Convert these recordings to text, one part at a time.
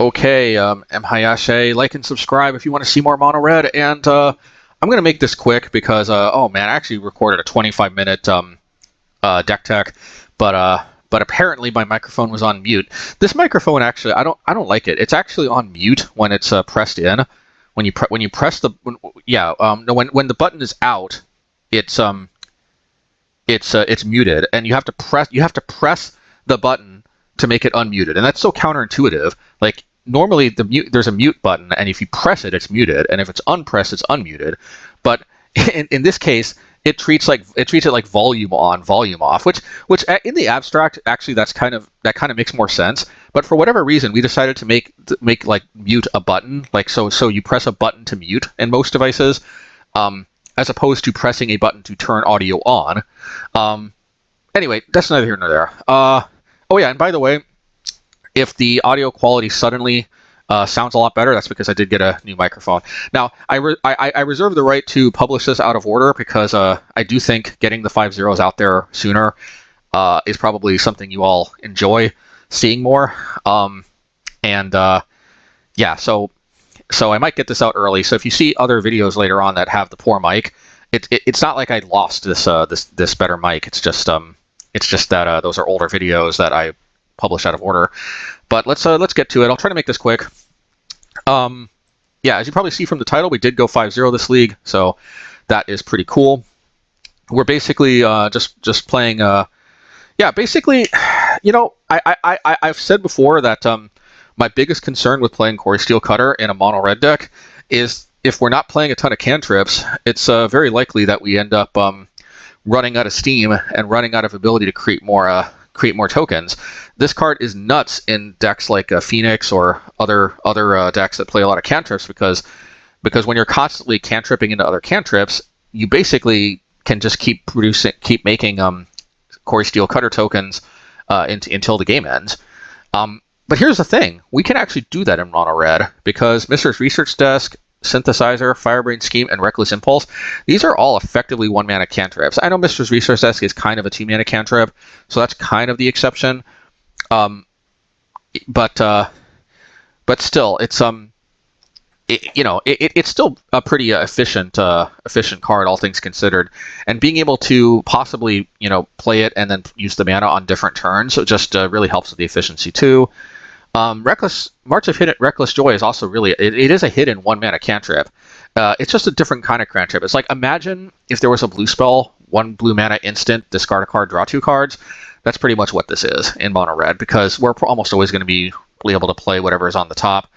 Okay, MHayashi, like and subscribe if you want to see more Mono Red. And I'm going to make this quick because, oh man, I actually recorded a 25-minute deck tech, but apparently my microphone was on mute. This microphone actually, I don't like it. It's actually on mute when it's pressed in. When you press the no, when the button is out, it's muted, and you have to press the button to make it unmuted, and that's so counterintuitive. Like normally there's a mute button, and if you press it, it's muted, and if it's unpressed, it's unmuted. But in this case, it treats it like volume on, volume off, which in the abstract actually that kind of makes more sense. But for whatever reason, we decided to make like mute a button, like so you press a button to mute in most devices. As opposed to pressing a button to turn audio on. Anyway, that's neither here nor there. Oh yeah, and by the way, if the audio quality suddenly sounds a lot better, that's because I did get a new microphone. Now, I reserve the right to publish this out of order because I do think getting the 5 zeros out there sooner is probably something you all enjoy seeing more. Yeah, so I might get this out early. So if you see other videos later on that have the poor mic, it's not like I lost this better mic. It's just that those are older videos that I published out of order. But let's get to it. I'll try to make this quick. Yeah, as you probably see from the title, we did go 5-0 this league, so that is pretty cool. We're basically just playing. Yeah, basically, you know, I've said before that my biggest concern with playing Cori-Steel Cutter in a mono red deck is if we're not playing a ton of cantrips, it's very likely that we end up running out of steam and running out of ability to create more tokens. This card is nuts in decks like Phoenix or other decks that play a lot of cantrips because when you're constantly cantripping into other cantrips, you basically can just keep making Cori-Steel Cutter tokens until the game ends. But here's the thing, we can actually do that in mono red because Mishra's Research Desk, Synthesizer, Firebrain Scheme, and Reckless Impulse, these are all effectively 1-mana cantrips. I know Mishra's Research Desk is kind of a 2-mana cantrip, so that's kind of the exception. But still, it's it's still a pretty efficient card, all things considered. And being able to possibly play it and then use the mana on different turns, so it just really helps with the efficiency too. Reckless Joy is also really it is a hidden 1-mana cantrip. It's just a different kind of cantrip. It's like, imagine if there was a blue spell, 1 blue mana instant, discard a card, draw 2 cards. That's pretty much what this is in mono red, because we're almost always going to be able to play whatever is on the top.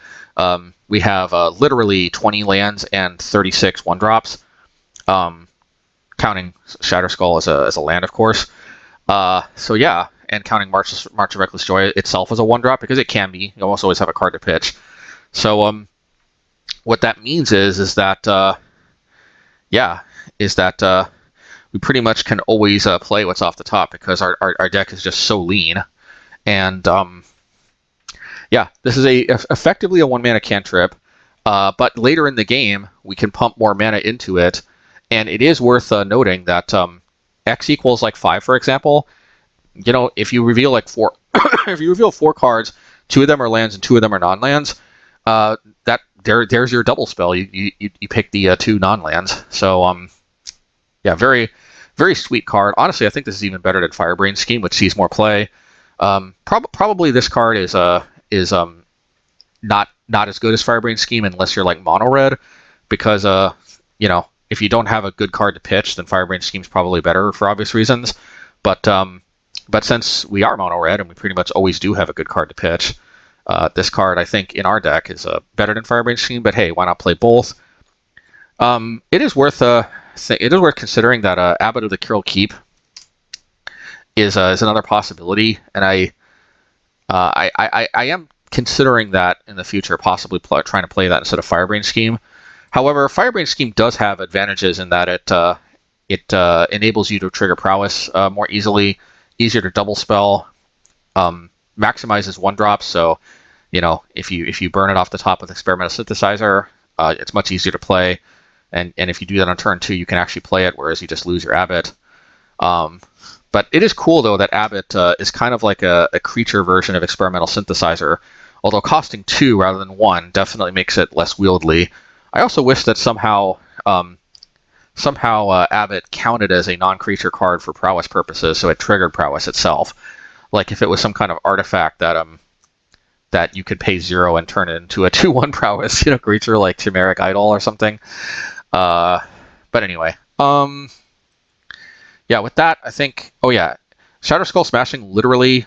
We have literally 20 lands and 36 1-drops, counting Shatterskull as a land, of course. So yeah, and counting March of Reckless Joy itself as a 1-drop, because it can be. You almost always have a card to pitch. So what that means is that we pretty much can always play what's off the top because our deck is just so lean. And yeah, this is effectively a 1-mana cantrip, but later in the game we can pump more mana into it. And it is worth noting that X equals like 5, for example. If you reveal like 4, if you reveal 4 cards, 2 of them are lands and 2 of them are non-lands, there's your double spell. You pick the 2 non-lands. So yeah, very very sweet card. Honestly, I think this is even better than Firebrain Scheme, which sees more play. Probably this card is not as good as Firebrain Scheme unless you're like mono red, because if you don't have a good card to pitch, then Firebrain Scheme is probably better for obvious reasons. But since we are mono red and we pretty much always do have a good card to pitch, this card I think in our deck is better than Firebrain Scheme. But hey, why not play both? It is worth considering that Abbot of the Kyril Keep is another possibility, and I am considering that in the future, possibly trying to play that instead of Firebrain Scheme. However, Firebrain Scheme does have advantages in that it enables you to trigger prowess more easily, easier to double spell, maximizes 1-drops. So, if you burn it off the top with Experimental Synthesizer, it's much easier to play. And if you do that on turn 2, you can actually play it, whereas you just lose your Abbot. But it is cool, though, that Abbot is kind of like a creature version of Experimental Synthesizer, although costing 2 rather than 1 definitely makes it less wieldy. I also wish that somehow Abbott counted as a non-creature card for prowess purposes, so it triggered prowess itself. Like if it was some kind of artifact that you could pay 0 and turn it into a 2/1 prowess, creature like Chimeric Idol or something. But anyway, yeah, with that, I think, oh yeah, Shatterskull Smashing literally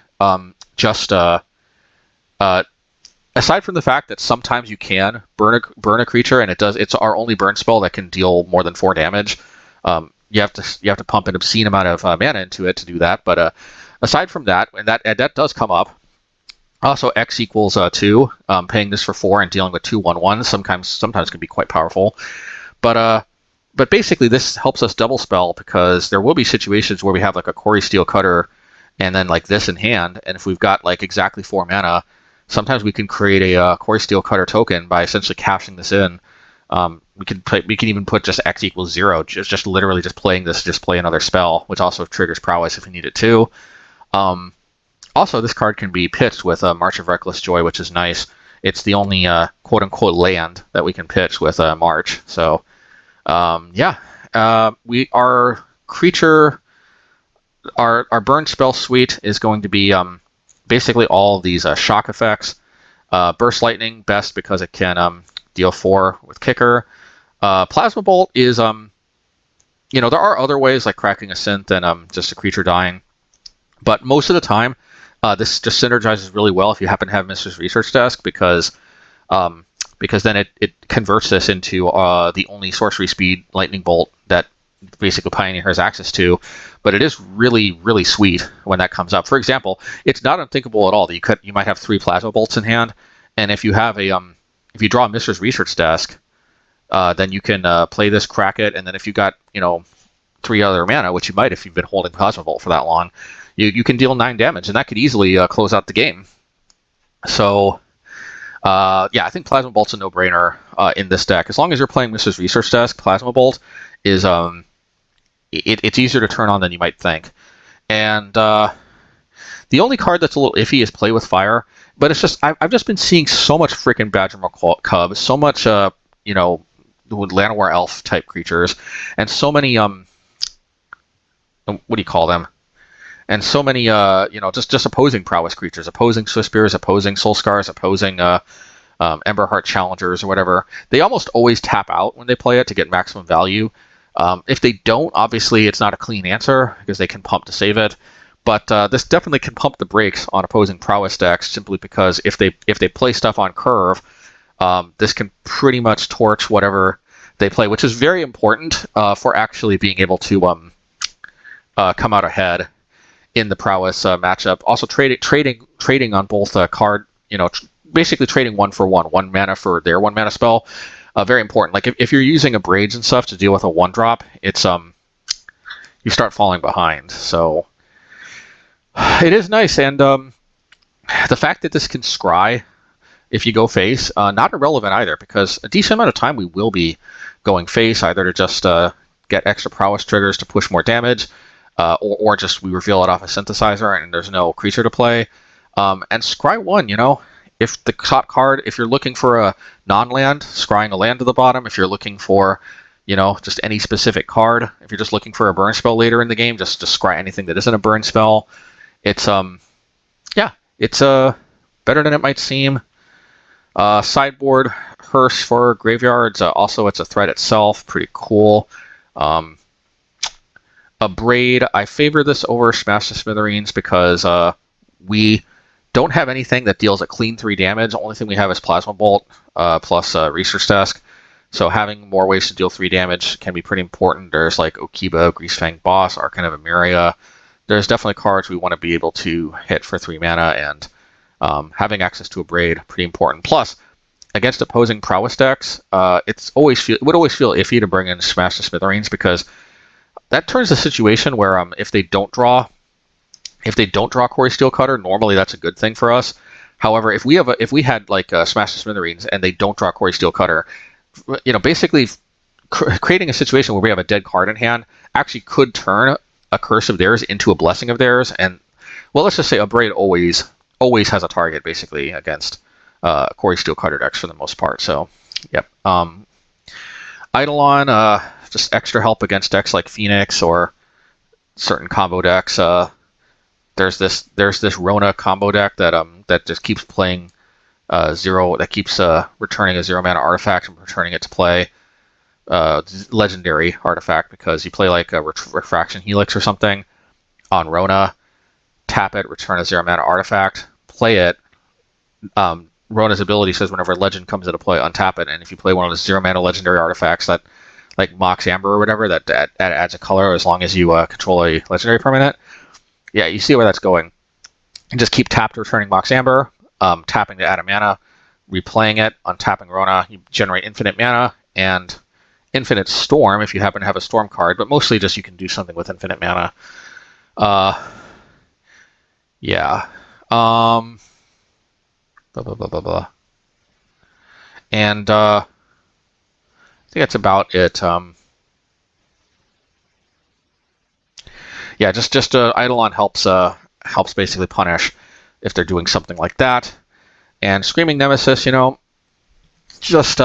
just, aside from the fact that sometimes you can burn a creature, and it's our only burn spell that can deal more than 4 damage. You have to pump an obscene amount of mana into it to do that. But aside from that, and that does come up. Also, X equals 2. Paying this for 4 and dealing with 2/1/1s sometimes can be quite powerful. But basically, this helps us double spell because there will be situations where we have like a Cori-Steel Cutter and then like this in hand, and if we've got like exactly 4 mana, sometimes we can create a Cori-Steel Cutter token by essentially cashing this in. We can even put just X equals 0, just literally just playing this, just play another spell, which also triggers prowess if we need it to. Also, this card can be pitched with March of Reckless Joy, which is nice. It's the only quote-unquote land that we can pitch with March. So, yeah, our creature, our burn spell suite is going to be basically all of these shock effects. Burst Lightning, best because it can deal 4 with Kicker. Plasma Bolt is, there are other ways like cracking a synth and just a creature dying. But most of the time, this just synergizes really well if you happen to have Mishra's Research Desk because then it converts this into the only sorcery speed lightning bolt that basically Pioneer has access to. But it is really, really sweet when that comes up. For example, it's not unthinkable at all that you might have 3 plasma bolts in hand, and if you have if you draw a Mishra's Research Desk, then you can play this, crack it, and then if you got 3 other mana, which you might if you've been holding Plasma Bolt for that long, you can deal 9 damage, and that could easily close out the game. So, yeah, I think Plasma Bolt's a no-brainer in this deck. As long as you're playing Mishra's Research Desk, Plasma Bolt is it's easier to turn on than you might think. And the only card that's a little iffy is Play with Fire, but it's just I've just been seeing so much freaking Badgermaw Cub, so much Llanowar Elf type creatures, and so many what do you call them? And so many just opposing prowess creatures, opposing Swiftspears, opposing Soul-Scars, opposing Emberheart Challengers or whatever. They almost always tap out when they play it to get maximum value. If they don't, obviously it's not a clean answer because they can pump to save it. But this definitely can pump the brakes on opposing prowess decks simply because if they play stuff on curve, this can pretty much torch whatever they play, which is very important for actually being able to come out ahead in the prowess matchup. Also, trading on both card, basically trading 1 for 1 mana for their 1 mana spell. Very important. Like if you're using Abrades and stuff to deal with a 1-drop, it's you start falling behind. So it is nice, and the fact that this can scry if you go face, not irrelevant either, because a decent amount of time we will be going face, either to just get extra prowess triggers to push more damage, or just we reveal it off a synthesizer and there's no creature to play. And scry 1, if the top card, if you're looking for a non-land, scrying a land to the bottom. If you're looking for, just any specific card, if you're just looking for a burn spell later in the game, just scry anything that isn't a burn spell. It's yeah, it's better than it might seem. Sideboard Hearse for graveyards. Also, it's a threat itself. Pretty cool. Abrade. I favor this over Smash to Smithereens because we don't have anything that deals a clean 3 damage. The only thing we have is Plasma Bolt plus Research Desk. So having more ways to deal 3 damage can be pretty important. There's like Okiba, Greasefang Boss, Archon of Emeria. There's definitely cards we want to be able to hit for 3 mana, and having access to Abrade, pretty important. Plus, against opposing prowess decks, it would always feel iffy to bring in Smash to Smithereens because that turns the situation where if they don't draw Cori-Steel Cutter, normally that's a good thing for us. However, if we had like Smash to Smithereens and they don't draw Cori-Steel Cutter, basically creating a situation where we have a dead card in hand actually could turn a curse of theirs into a blessing of theirs. And well, let's just say Abrade always has a target basically against Cori-Steel Cutter decks for the most part. So, yep. Eidolon, just extra help against decks like Phoenix or certain combo decks. There's this Rona combo deck that just keeps playing zero, that keeps returning a 0 mana artifact and returning it to play. Legendary artifact, because you play like a Refraction Helix or something on Rona, tap it, return a 0 mana artifact, play it. Rona's ability says whenever a legend comes into play, untap it, and if you play one of those 0 mana legendary artifacts that, like Mox Amber or whatever, that adds a color as long as you control a legendary permanent. Yeah, you see where that's going. And just keep tapped, returning Mox Amber, tapping to add a mana, replaying it, untapping Rona, you generate infinite mana, and infinite Storm if you happen to have a Storm card, but mostly just you can do something with infinite mana. Yeah. Blah, blah, blah, blah, blah. And I think that's about it. Yeah, just Eidolon helps basically punish if they're doing something like that. And Screaming Nemesis, just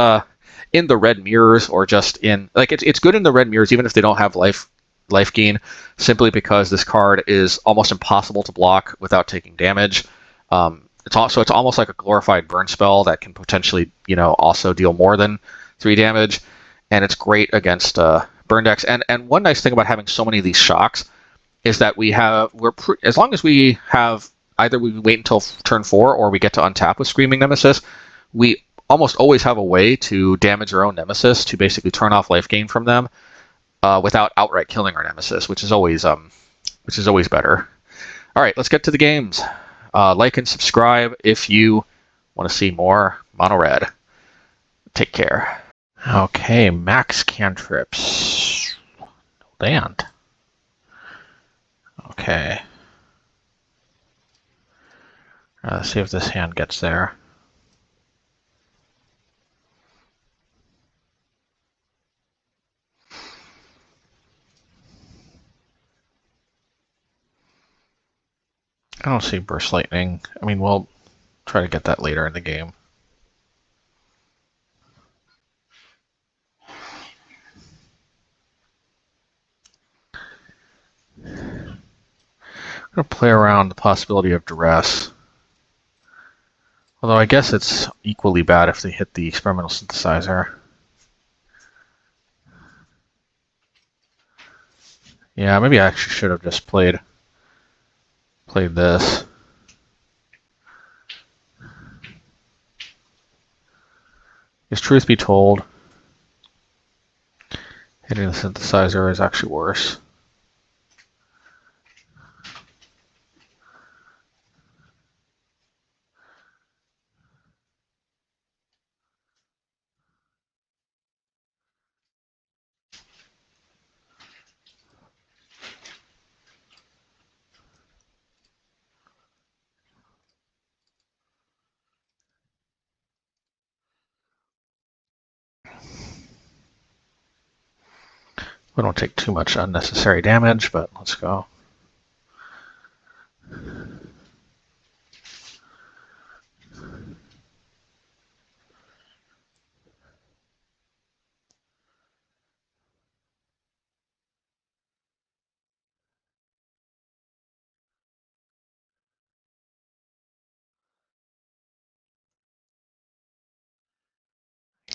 in the red mirrors, or just in, like, it's good in the red mirrors even if they don't have life gain, simply because this card is almost impossible to block without taking damage. It's almost like a glorified burn spell that can potentially also deal more than 3 damage, and it's great against burn decks. And one nice thing about having so many of these shocks is that as long as we have, either we wait until turn 4 or we get to untap with Screaming Nemesis, we almost always have a way to damage our own Nemesis to basically turn off life gain from them without outright killing our Nemesis, which is always better. All right, let's get to the games. Like and subscribe if you want to see more Mono Red. Take care. Okay, max cantrips. Land. Okay. Let's see if this hand gets there. I don't see Burst Lightning. I mean, we'll try to get that later in the game. I'm going to play around the possibility of Duress. Although I guess it's equally bad if they hit the Experimental Synthesizer. Yeah, maybe I actually should have just played this. Because truth be told, hitting the synthesizer is actually worse. We don't take too much unnecessary damage, but let's go.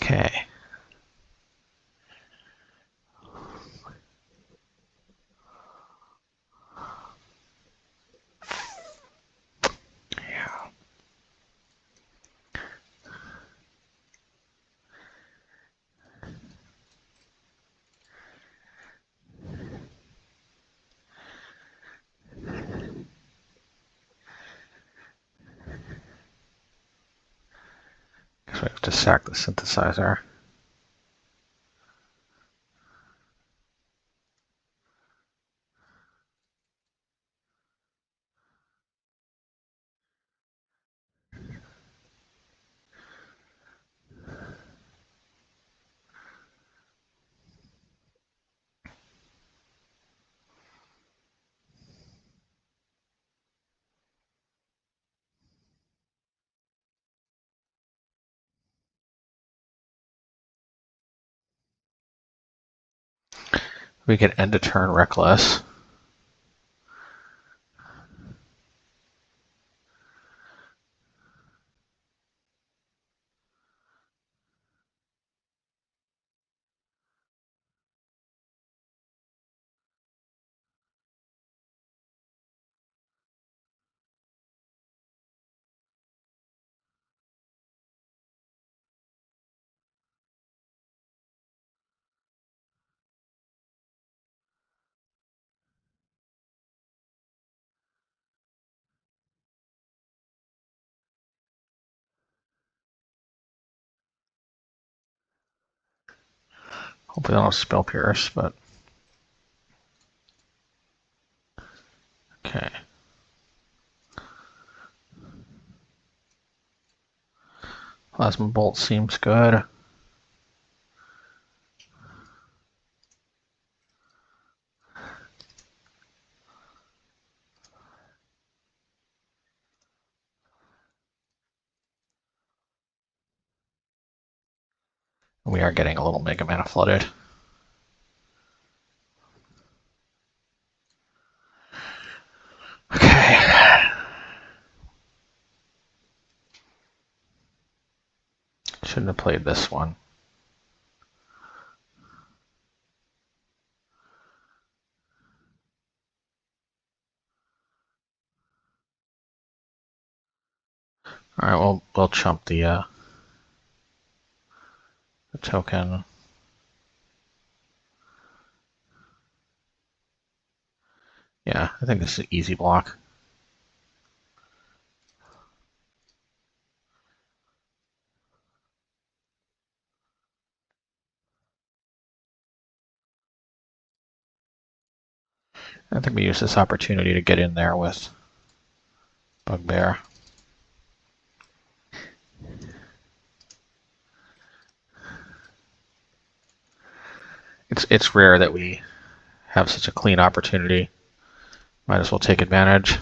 Okay. Yeah. So we have to sack the synthesizer. We can end a turn reckless. Hopefully I don't spell pierce, but okay. Plasma bolt seems good. We are getting a little Mega Mana flooded. Okay. Shouldn't have played this one. All right, we'll chump the token. Yeah, I think this is an easy block. I think we use this opportunity to get in there with Bugbear. It's rare that we have such a clean opportunity. Might as well take advantage.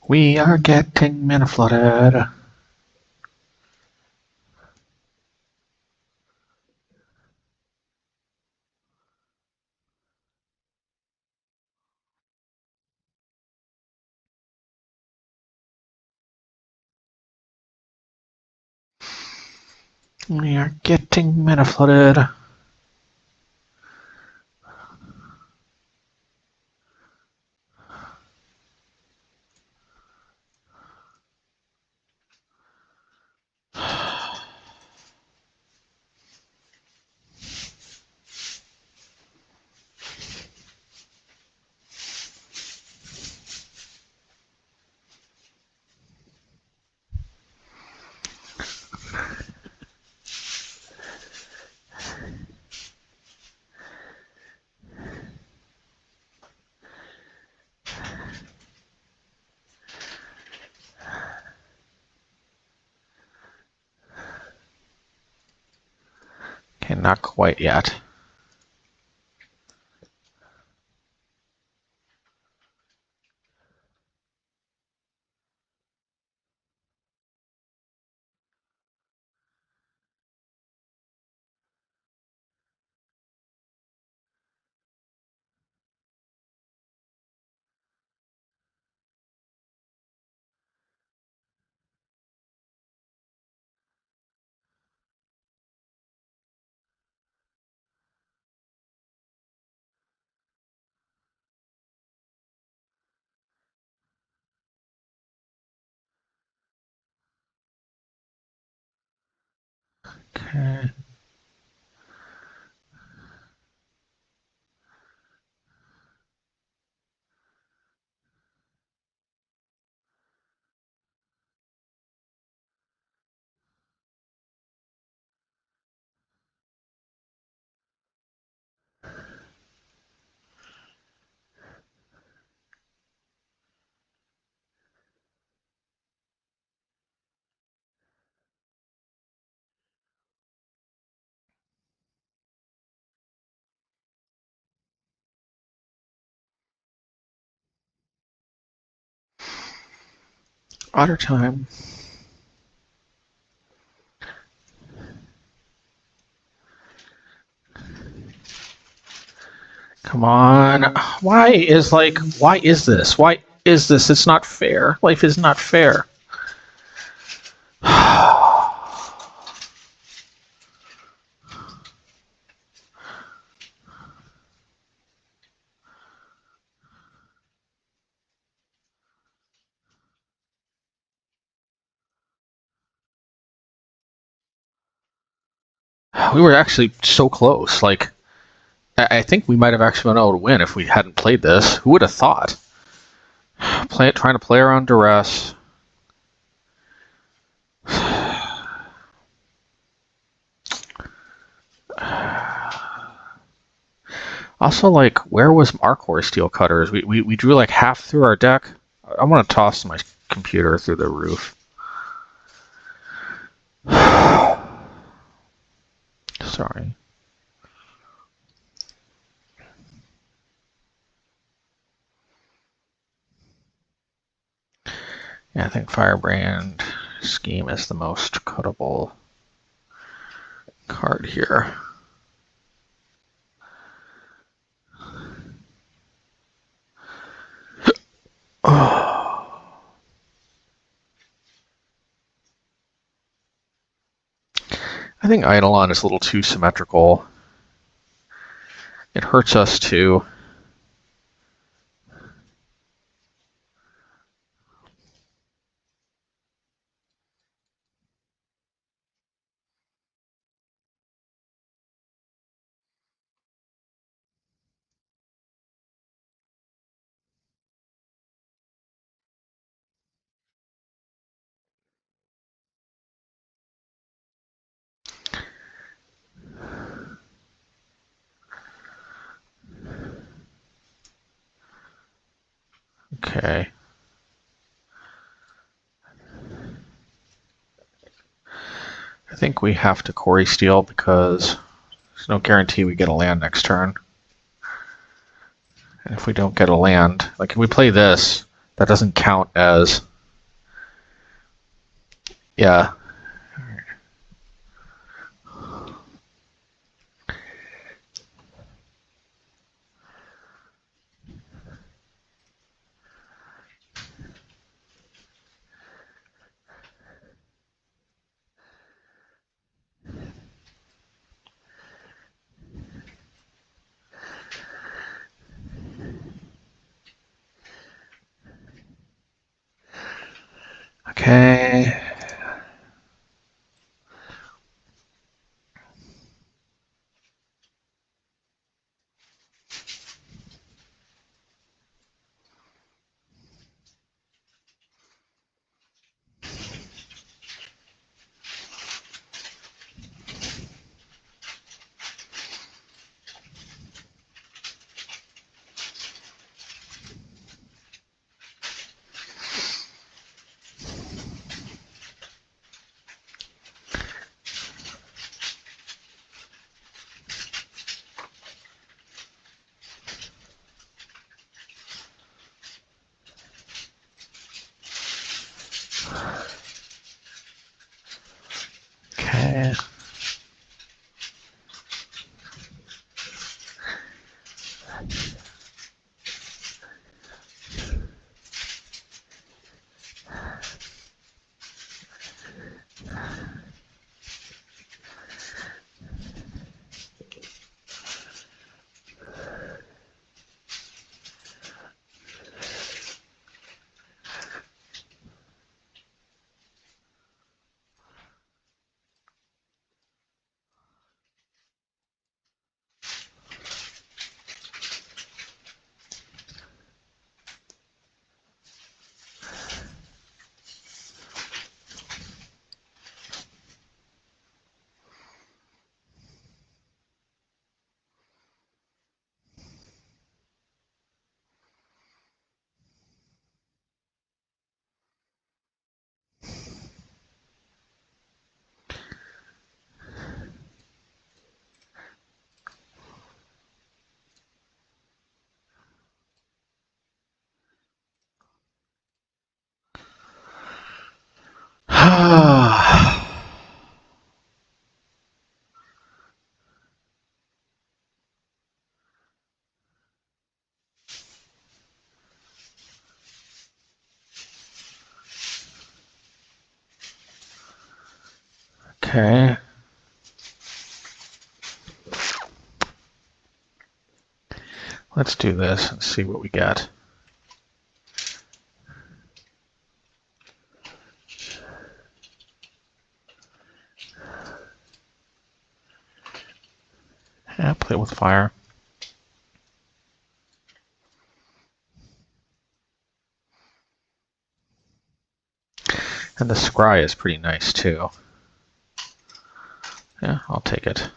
We are getting mana flooded. We are getting mana flooded. Okay, not quite yet. Okay. Otter time. Come on. Why is this? Why is this? It's not fair. Life is not fair. We were actually so close. Like, I think we might have actually been able to win if we hadn't played this. Who would have thought? Trying to play around duress. Also, like, where was our Cori-Steel Cutters? We drew like half through our deck. I want to toss my computer through the roof. Sorry. Yeah, I think Firebrand Scheme is the most cuttable card here. Oh. I think Eidolon is a little too symmetrical. It hurts us too. Okay. I think we have to Cori-Steel because there's no guarantee we get a land next turn. And if we don't get a land, like if we play this, that doesn't count as... Yeah. Okay. Okay. Okay. Let's do this and see what we get. Yeah, play with fire. And the scry is pretty nice too. Yeah, I'll take it.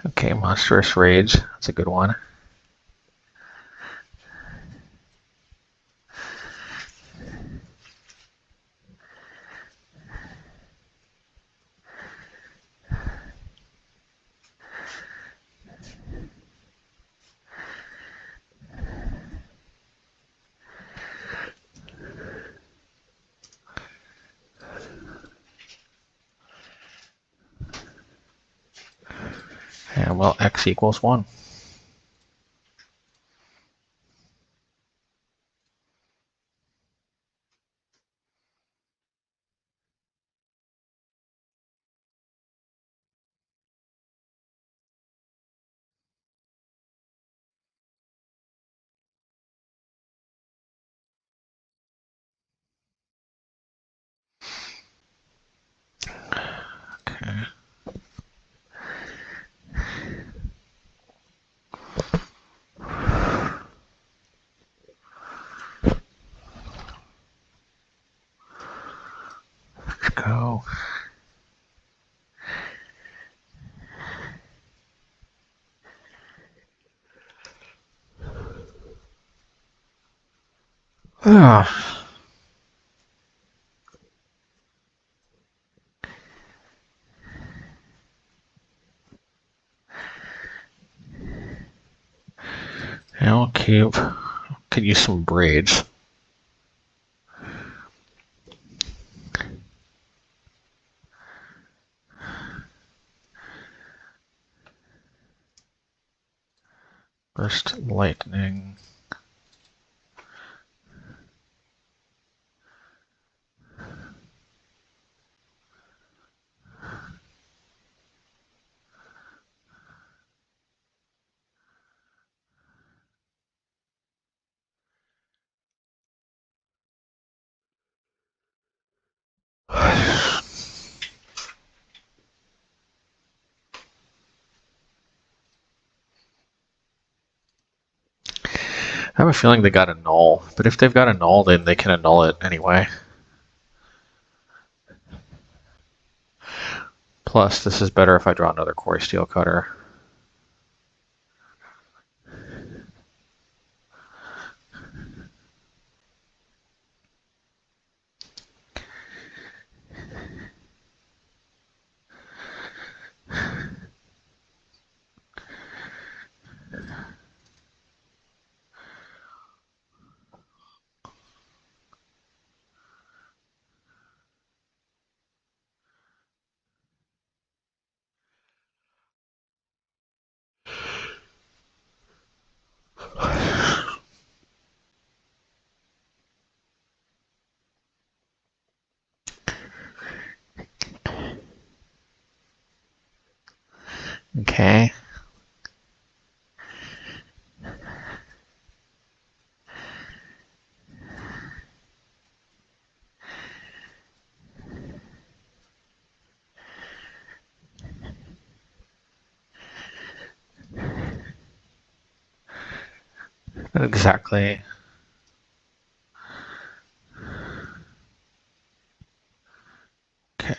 Okay, Monstrous Rage. That's a good one. Yeah, well, x equals 1. Okay. Let's go. Ah. I'll keep. Could use some braids. Burst lightning. I have a feeling they got a null, but if they've got a null, then they can annul it anyway. Plus, this is better if I draw another Cori-Steel Cutter. Okay. Not exactly. Okay.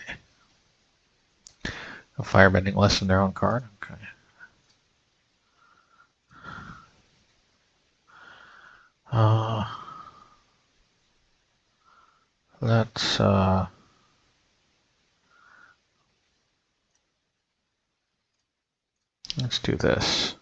A firebending less than their own card. Okay. let's do this.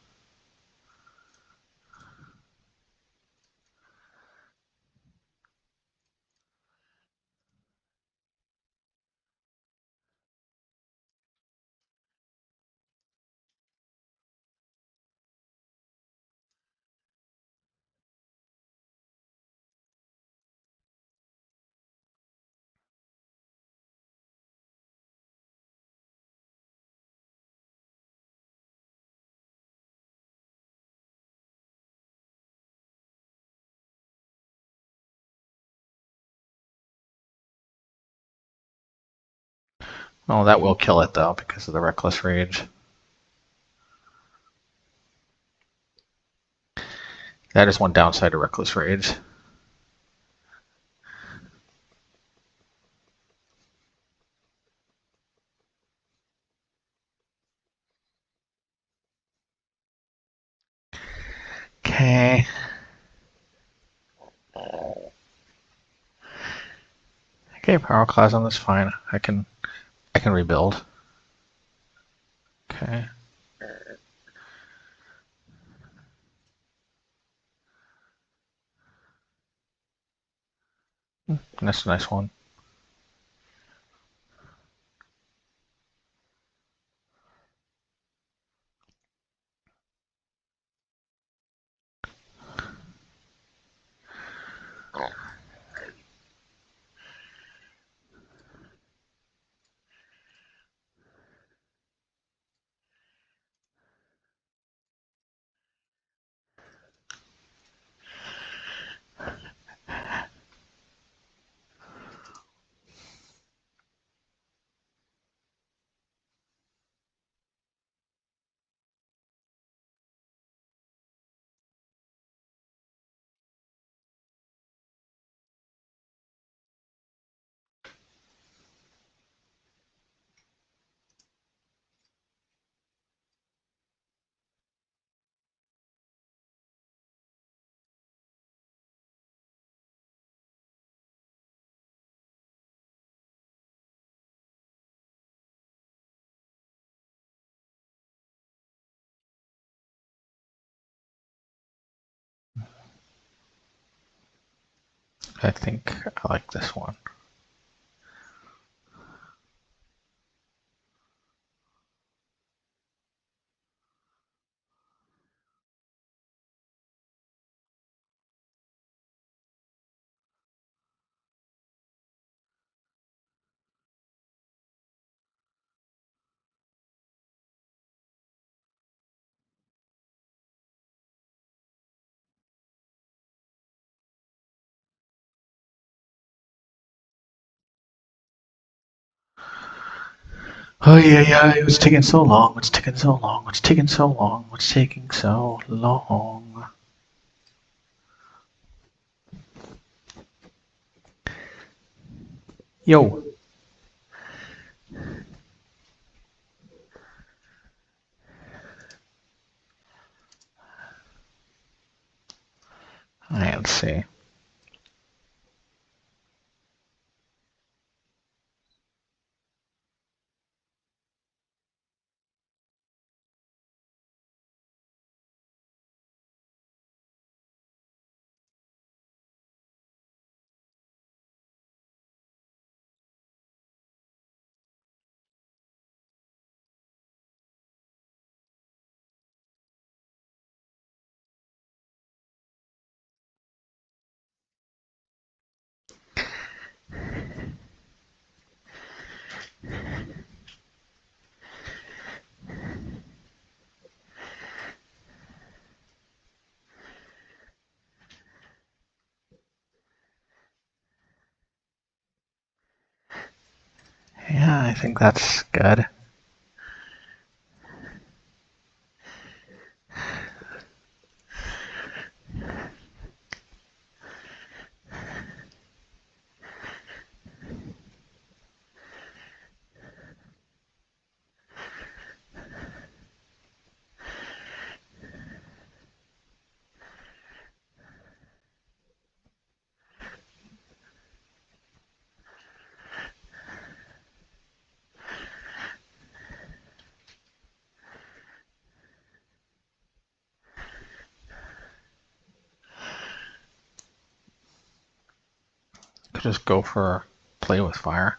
Oh, that will kill it though because of the Reckless Rage. That is one downside to Reckless Rage. Okay. Okay, Pyroclasm, that's fine. I can rebuild. Okay. That's a nice one. I think I like this one. Oh yeah, it's taking so long, it's taking so long, it's taking so long, it's taking so long. Yo. Alright, let's see. Yeah, I think that's good. just go for play with fire.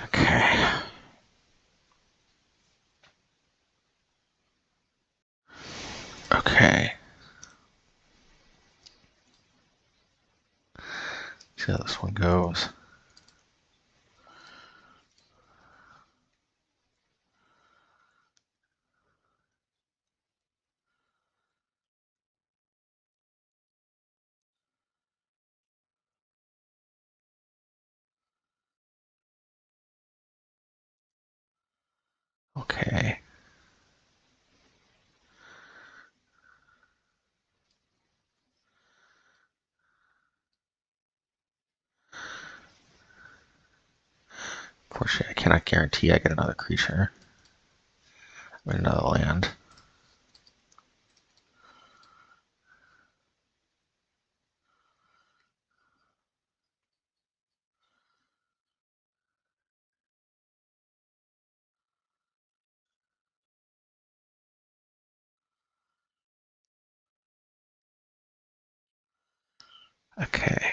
Okay. Okay. See how this one goes. Okay. Unfortunately, I cannot guarantee I get another creature. I mean, another land. Okay.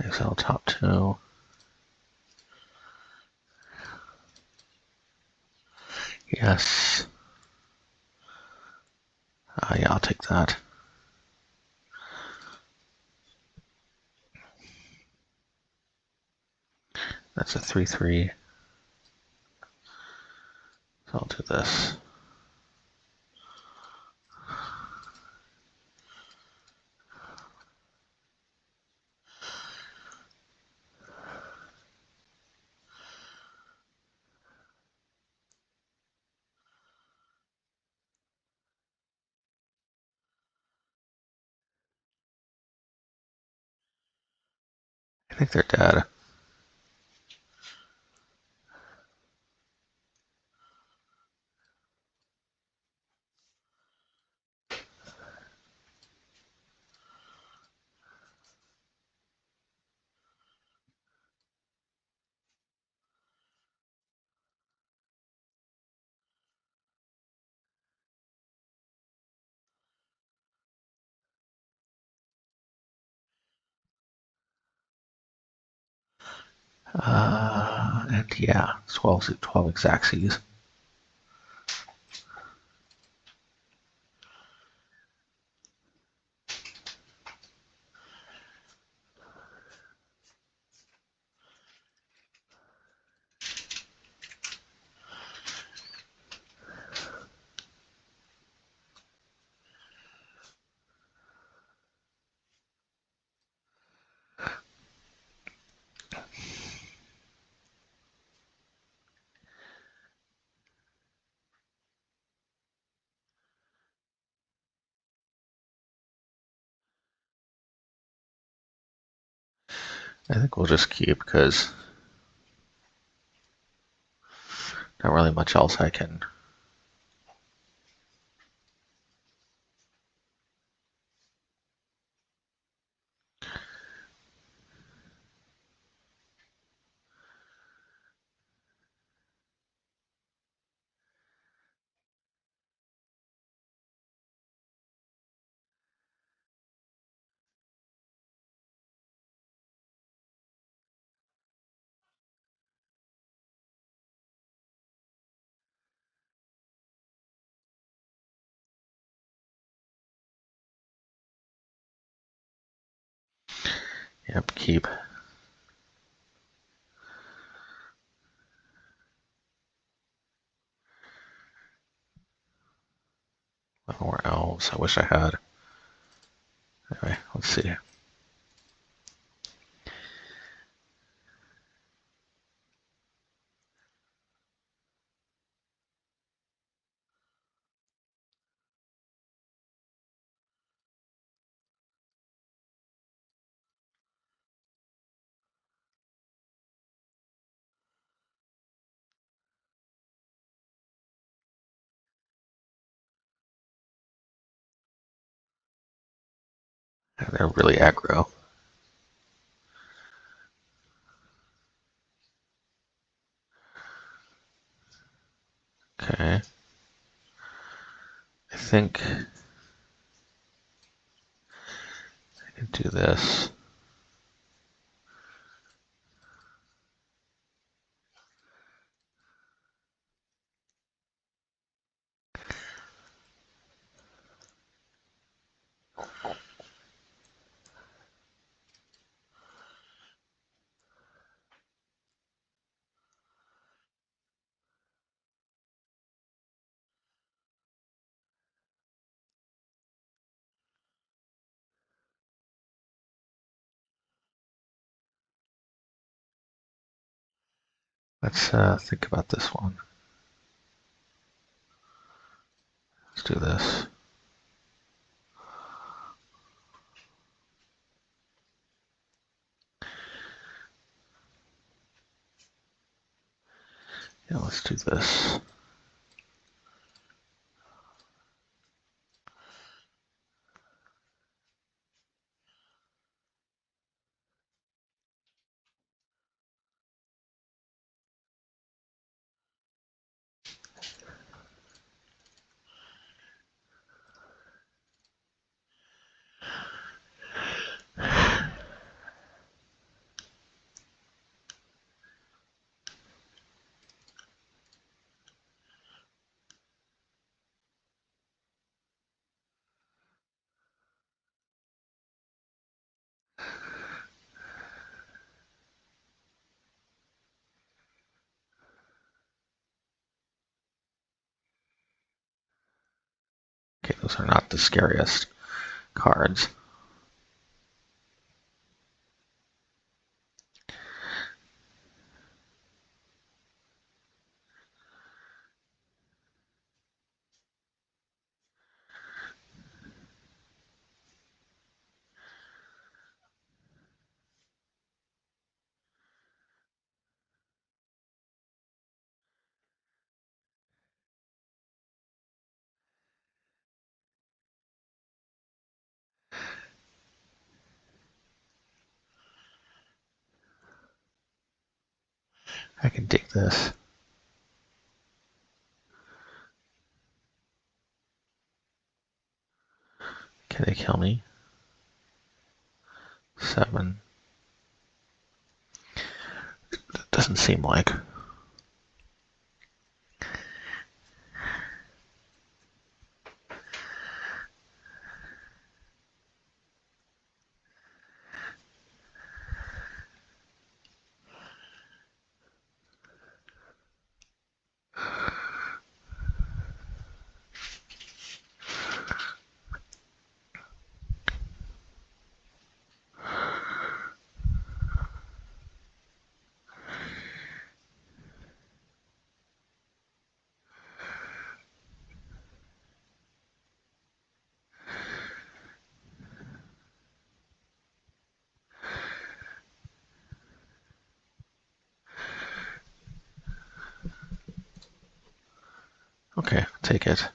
Exile top 2. Yes. Yeah, I'll take that. That's a 3/3. So I'll do this. I think they're dead. And yeah, 12 Xaxes. I think we'll just keep because not really much else I can. Yep, keep. More elves. I wish I had. Anyway, let's see. They're really aggro. Okay. I think I can do this. Let's think about this one. Let's do this. Yeah, let's do this. Okay, those are not the scariest cards. I can dig this. Can they kill me? 7. That doesn't seem like. Okay, take it.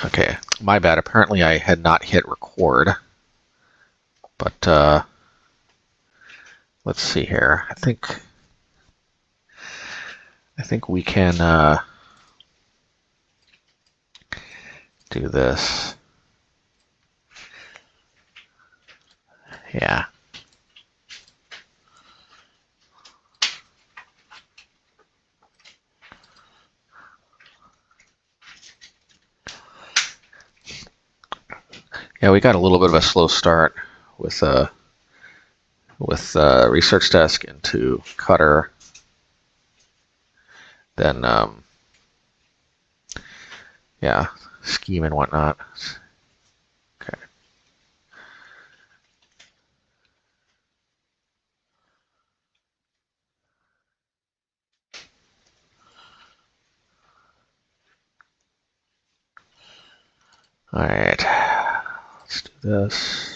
Okay, my bad. Apparently I had not hit record. But let's see here. I think we can do this. Yeah. Yeah, we got a little bit of a slow start with research desk into Cutter. Then yeah, scheme and whatnot. Okay. All right. Let's do this.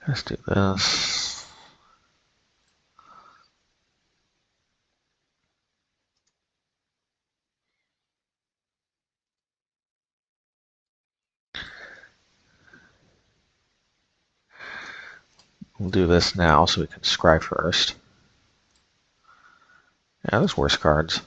Let's do this. We'll do this now so we can scry first. Yeah, there's worse cards.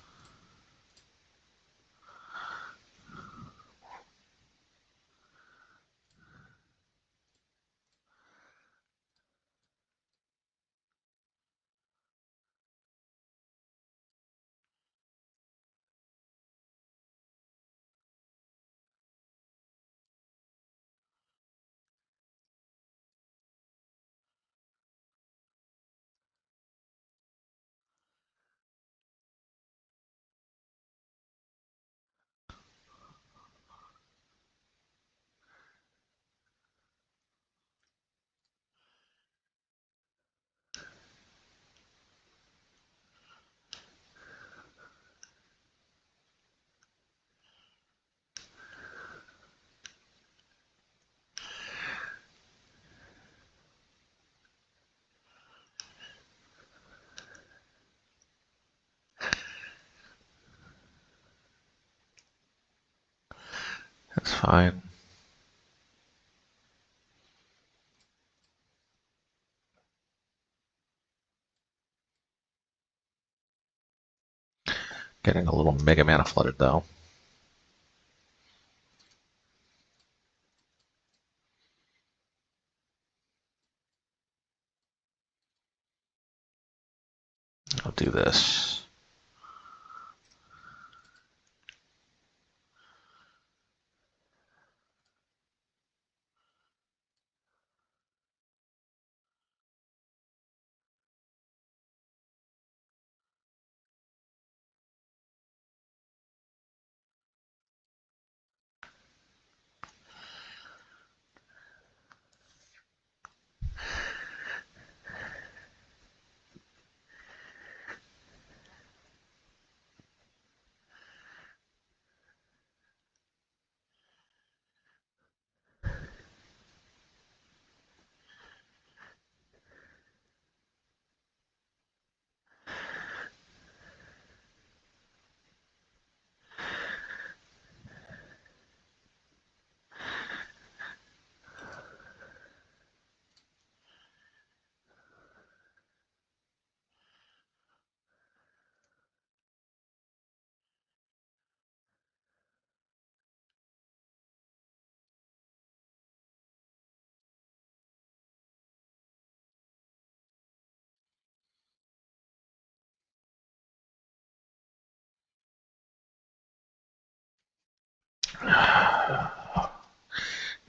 That's fine. Getting a little Mega Mana flooded though. I'll do this.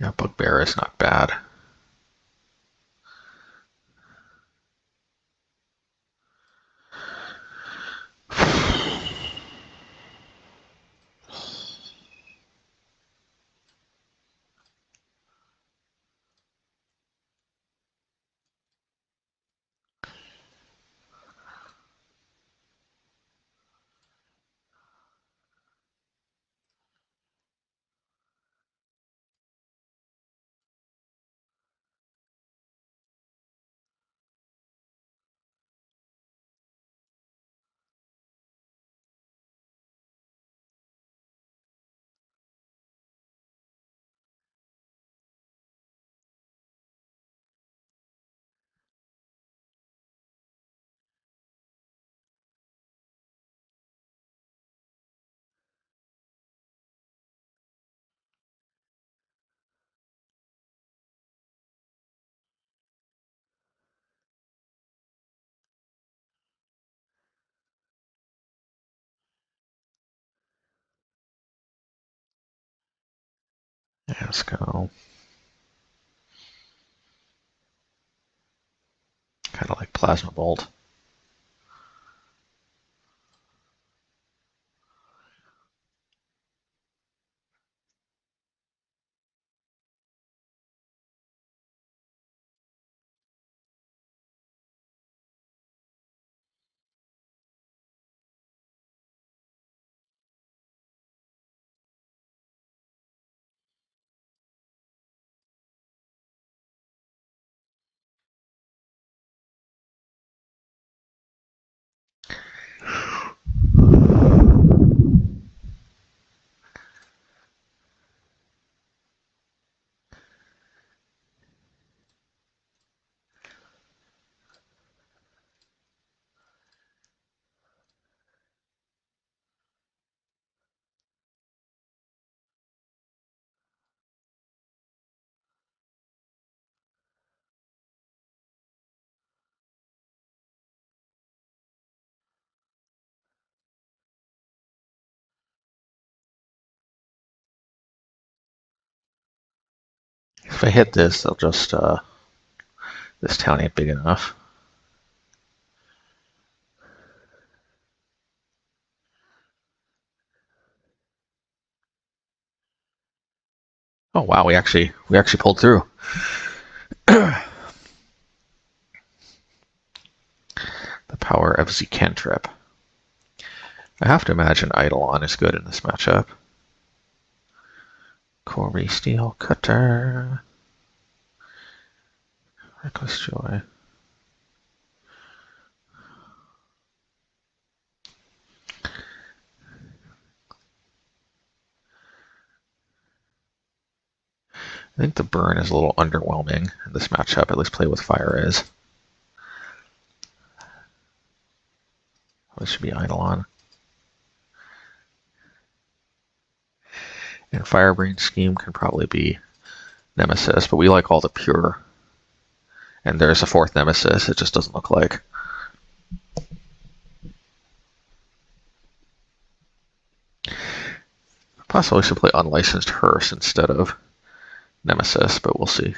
Yeah, Bugbear is not bad. Yeah, let's go. Kind of like Plasma Bolt. if I hit this, they'll just, this town ain't big enough. Oh wow, we actually pulled through. The power of the cantrip. I have to imagine Eidolon is good in this matchup. Cori-Steel Cutter. Reckless Joy. I think the burn is a little underwhelming in this matchup. At least Play with Fire is. This should be Eidolon. And Firebrain Scheme can probably be Nemesis, but we like all the pure. And there's a fourth Nemesis, it just doesn't look like. Possibly should play Unlicensed Hearse instead of Nemesis, but we'll see.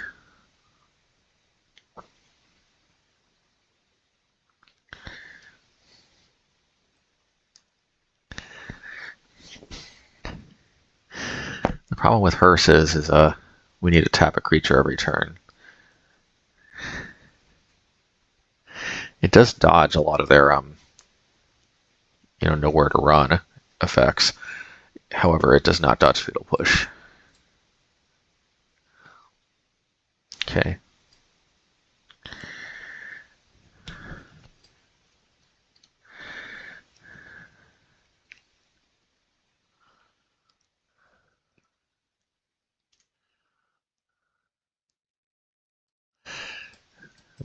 The problem with Hearse is we need to tap a creature every turn. It does dodge a lot of their nowhere to run effects. However, it does not dodge Fatal Push. Okay.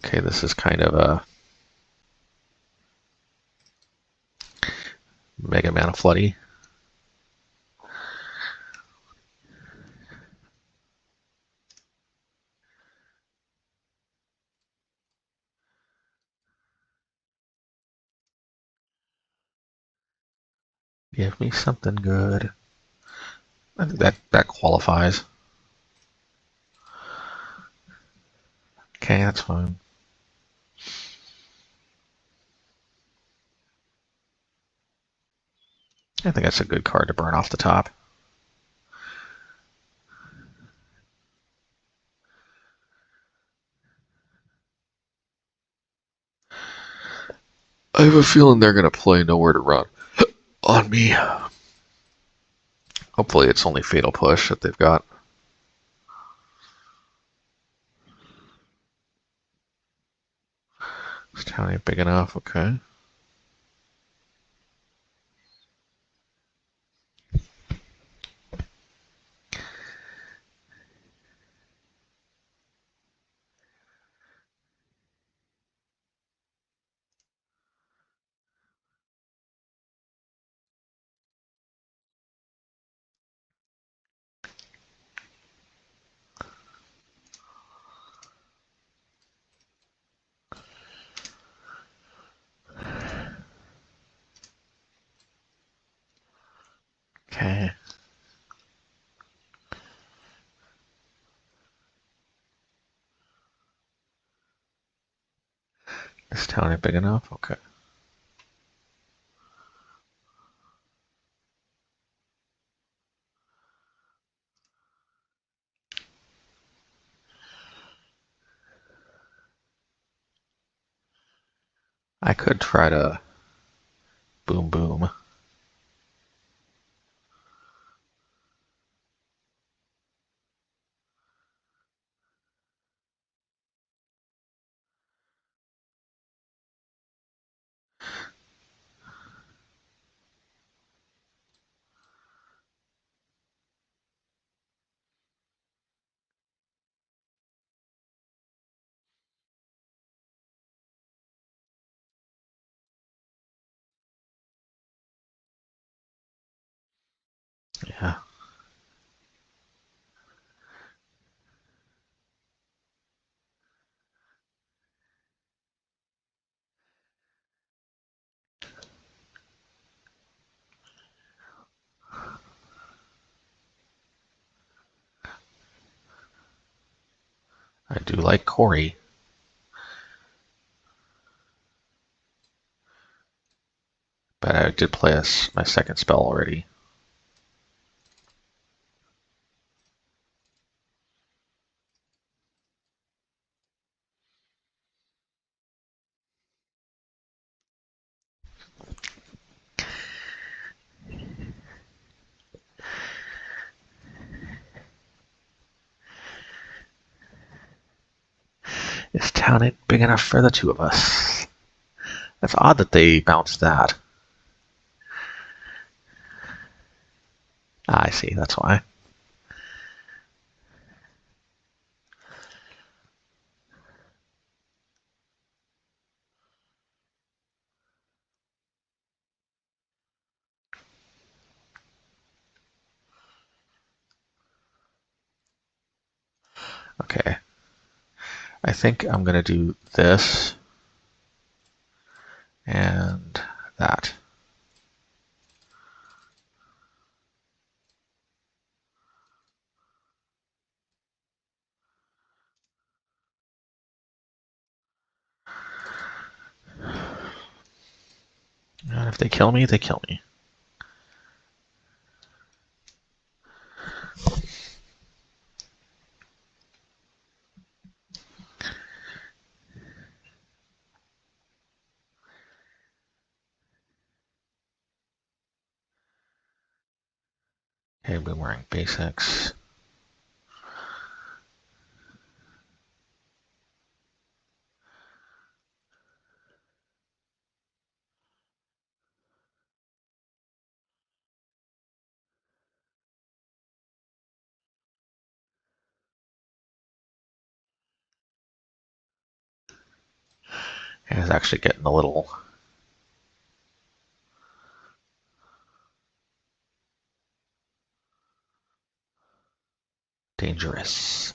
Okay, this is kind of a Mega Mana Floody. Give me something good. I think that qualifies. Okay, that's fine. I think that's a good card to burn off the top. I have a feeling they're going to play Nowhere to Run on me. Hopefully it's only Fatal Push that they've got. This town ain't big enough, okay. Okay. This town ain't big enough, okay. I could try to boom boom. Yeah. I do like Cori. But I did play my second spell already. This town ain't big enough for the two of us. That's odd that they bounced that. I see, that's why. Okay. I think I'm going to do this and that. And if they kill me, they kill me. Okay, boomerang basics. And it's actually getting a little dangerous.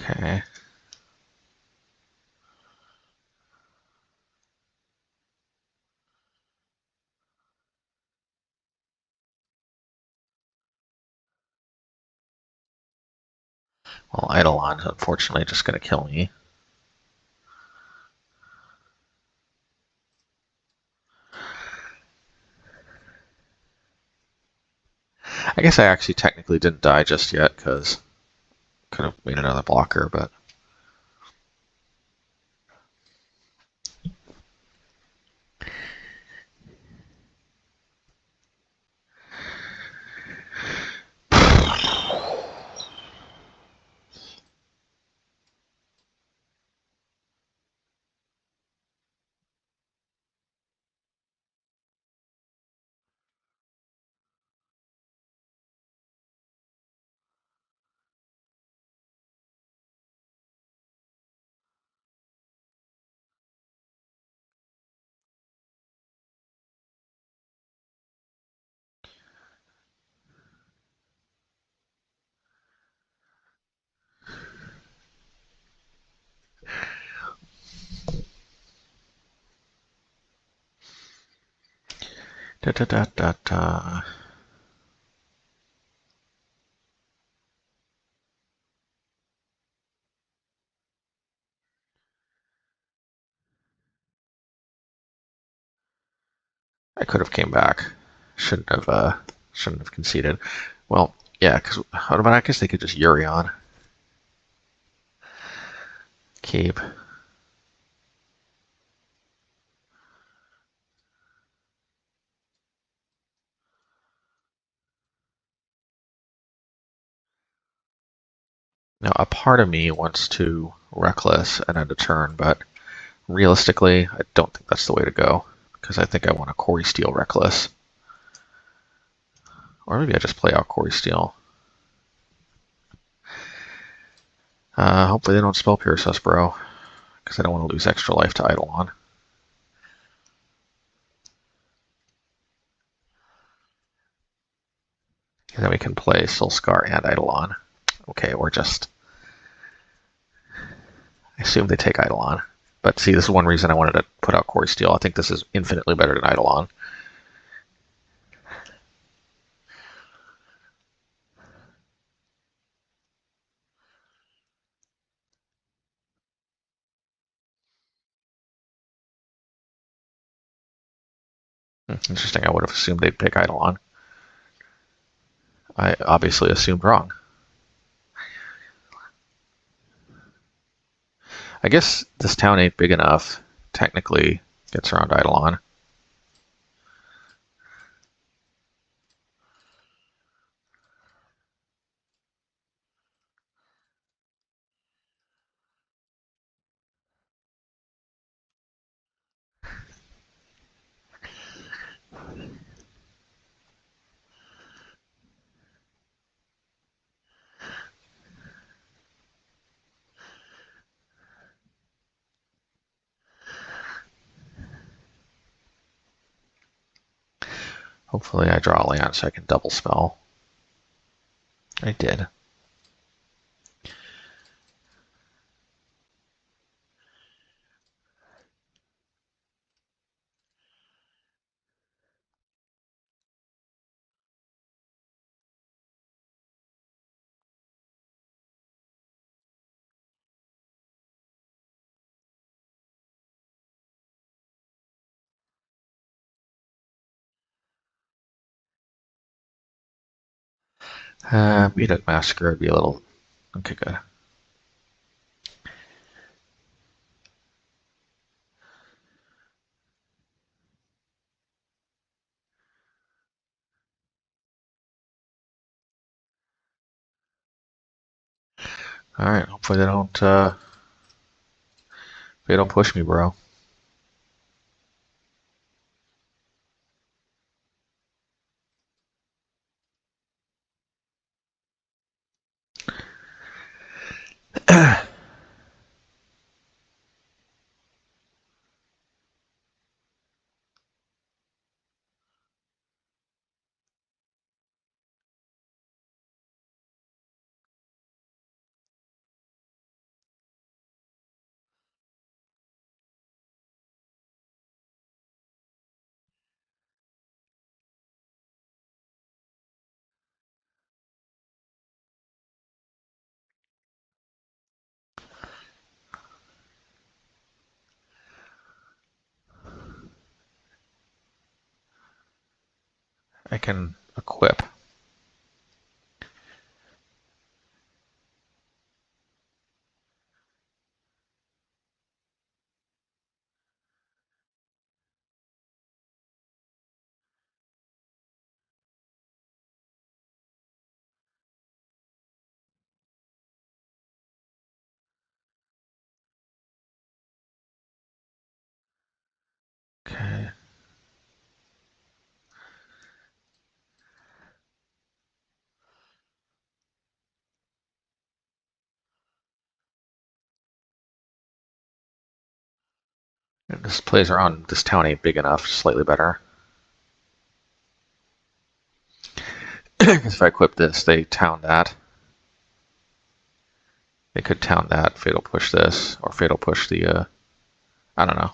Okay. Well, Eidolon's unfortunately just going to kill me. I guess I actually technically didn't die just yet, because could have made another blocker, but... Da da da da da. I could have came back. Shouldn't have conceded. Well, yeah, because I guess they could just Yuri on. Keep. Now, a part of me wants to Reckless and end a turn, but realistically, I don't think that's the way to go, because I think I want a Cori-Steel Reckless. Or maybe I just play out Cori-Steel. Hopefully they don't Spell Pierce us, bro, because I don't want to lose extra life to Eidolon. And then we can play Soul-Scar and Eidolon. Okay, or just... I assume they take Eidolon. But see, this is one reason I wanted to put out Cori-Steel. I think this is infinitely better than Eidolon. Interesting, I would have assumed they'd pick Eidolon. I obviously assumed wrong. I guess this town ain't big enough. Technically, gets around Eidolon. Hopefully I draw a land so I can double spell. I did. Beat Massacre would be a little... Okay, good. Alright, hopefully they don't push me, bro. I can equip. Okay. And this plays around, this town ain't big enough, slightly better. Because if I equip this, they town that. They could town that, Fatal Push this, or Fatal Push the, I don't know.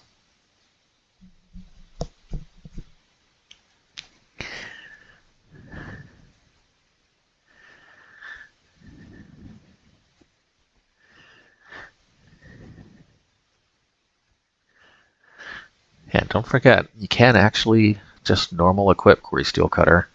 And don't forget, you can actually just normal equip Cori-Steel Cutter.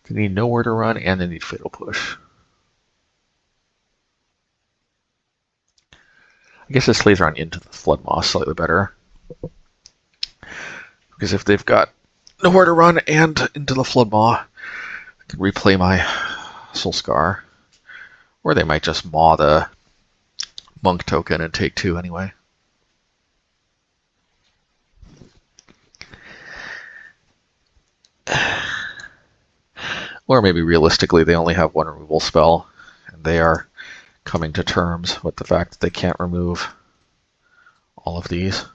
They need nowhere to run, and they need Fatal Push. I guess this plays around into the Flood Moss slightly better. Because if they've got nowhere to run and into the Flood Maw, I can replay my Soul-Scar. Or they might just maw the Monk token and take 2 anyway. Or maybe realistically they only have 1 removal spell, and they are coming to terms with the fact that they can't remove all of these.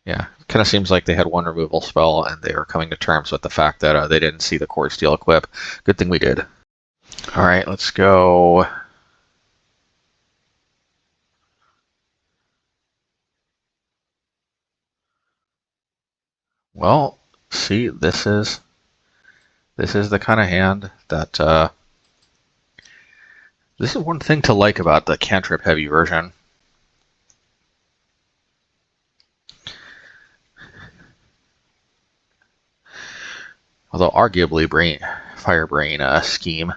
Yeah, kind of seems like they had 1 removal spell, and they were coming to terms with the fact that they didn't see the Cori-Steel equip. Good thing we did. All right, let's go. Well, see, this is the kind of hand that this is one thing to like about the cantrip heavy version. Although arguably Firebrain scheme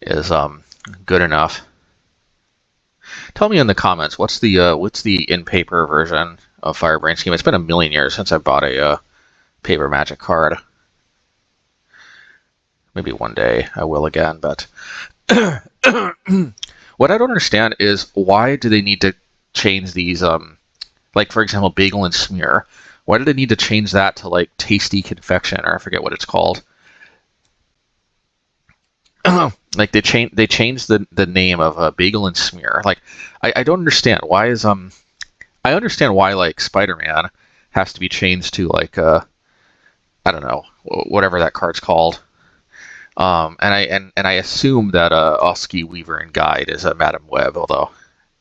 is good enough. Tell me in the comments what's the in paper version of Firebrain scheme. It's been a million years since I bought a paper Magic card. Maybe one day I will again, but what I don't understand is why do they need to change these, like for example, bagel and smear? Why do they need to change that to like tasty confection, or I forget what it's called? Like they changed the name of bagel and smear. Like I don't understand why is I understand why like Spider-Man has to be changed to like I don't know, whatever that card's called. And I assume that Oski, Weaver, and Guide is a Madam Web, although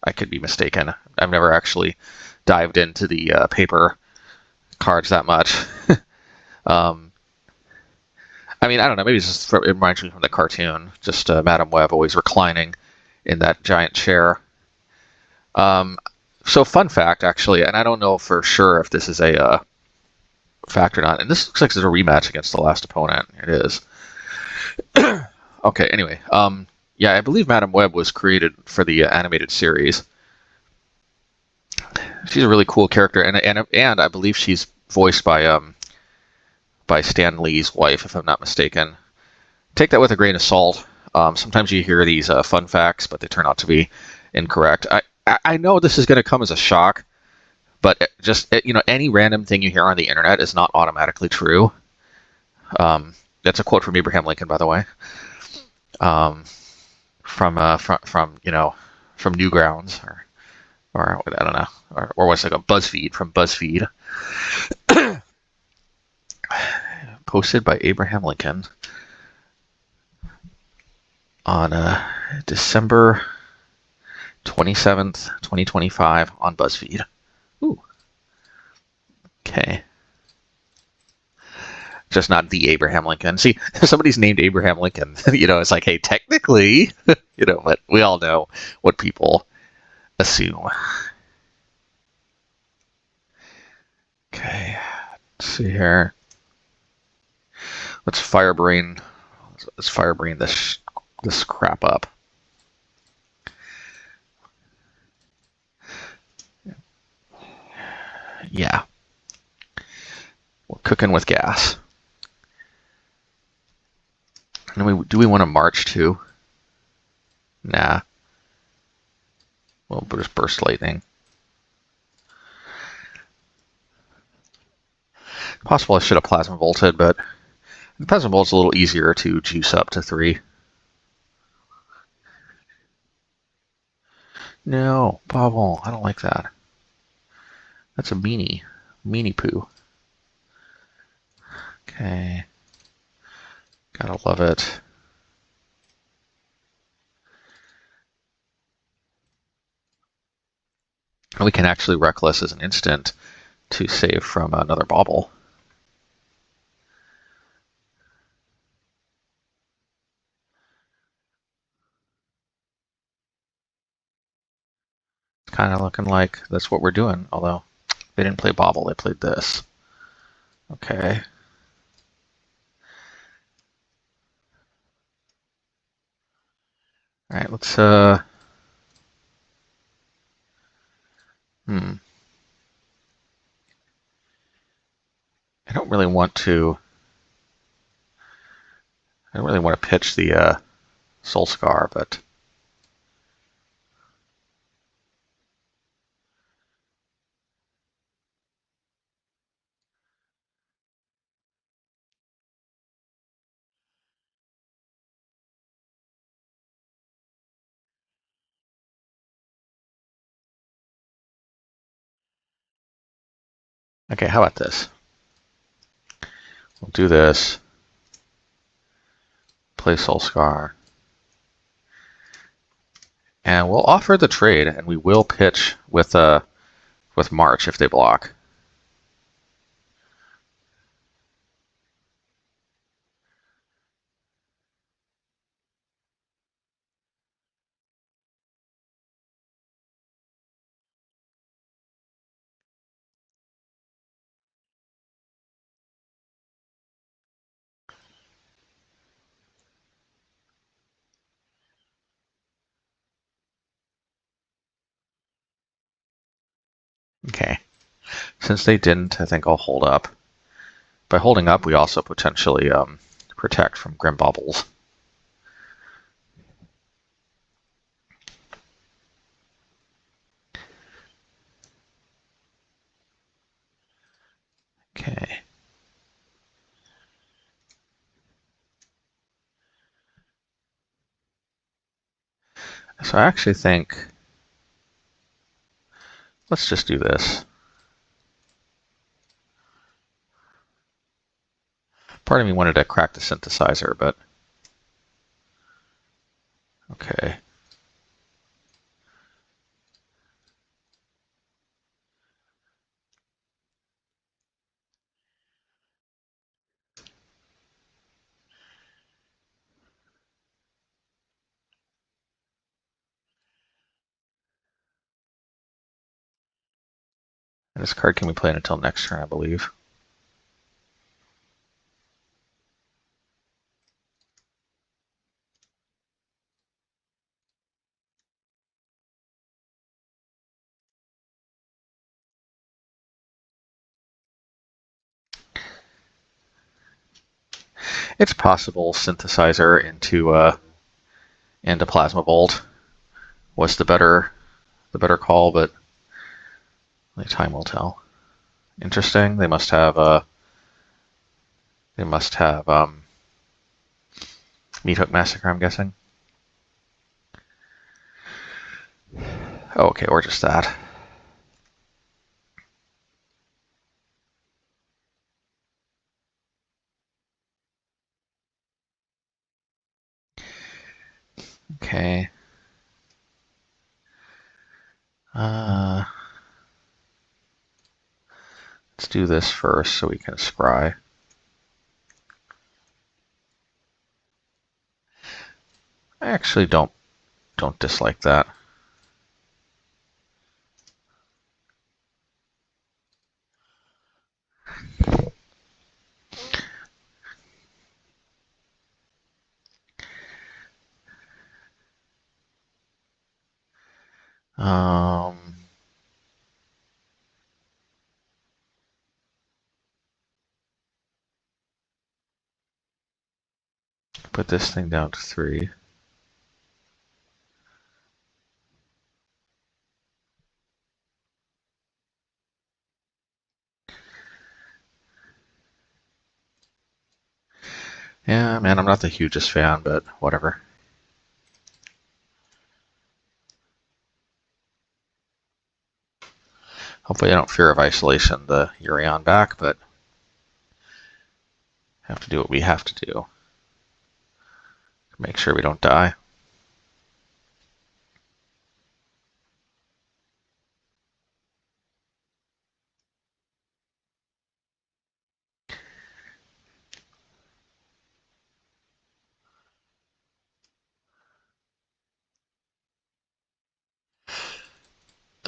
I could be mistaken. I've never actually dived into the paper cards that much. I mean, I don't know. Maybe it's just it reminds me from the cartoon. Just Madam Web always reclining in that giant chair. So fun fact, actually, and I don't know for sure if this is a fact or not. And this looks like it's a rematch against the last opponent. It is. Okay. Anyway, yeah, I believe Madam Web was created for the animated series. She's a really cool character, and I believe she's voiced by Stan Lee's wife, if I'm not mistaken. Take that with a grain of salt. Sometimes you hear these fun facts, but they turn out to be incorrect. I know this is going to come as a shock, but just any random thing you hear on the internet is not automatically true. That's a quote from Abraham Lincoln, by the way. From Newgrounds or I don't know, or what's like a BuzzFeed from BuzzFeed. Posted by Abraham Lincoln on December 27th, 2025 on BuzzFeed. Ooh. Okay. Just not the Abraham Lincoln. See, if somebody's named Abraham Lincoln, it's like, hey, technically, but we all know what people assume. Okay, let's see here. Let's Firebrain this crap up. Yeah. We're cooking with gas. And do we want to march too? Nah. We'll just burst lightning. Possible I should have plasma bolted, but plasma bolt's a little easier to juice up to 3. No, Bobble, I don't like that. That's a meanie poo. Okay. Gotta love it. We can actually Reckless as an instant to save from another Bobble. It's kind of looking like that's what we're doing, although they didn't play Bobble, they played this. Okay. All right, let's I don't really want to. I don't really want to pitch the Soul-Scar, but okay. How about this? We'll do this. Play Soul-Scar, and we'll offer the trade, and we will pitch with March if they block. Okay. Since they didn't, I think I'll hold up. By holding up, we also potentially protect from Grim Bubbles. Okay. So I actually think, let's just do this. Part of me wanted to crack the synthesizer, but okay. And this card can be played until next turn, I believe. It's possible synthesizer into Plasma Bolt was the better call, but only time will tell. Interesting. They must have Meat Hook Massacre, I'm guessing. Oh, okay, or just that. Okay. Let's do this first so we can scry. I actually don't dislike that. Put this thing down to 3. Yeah, man, I'm not the hugest fan, but whatever. Hopefully I don't fear of isolation the Urion back, but have to do what we have to do. Make sure we don't die.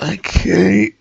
Okay.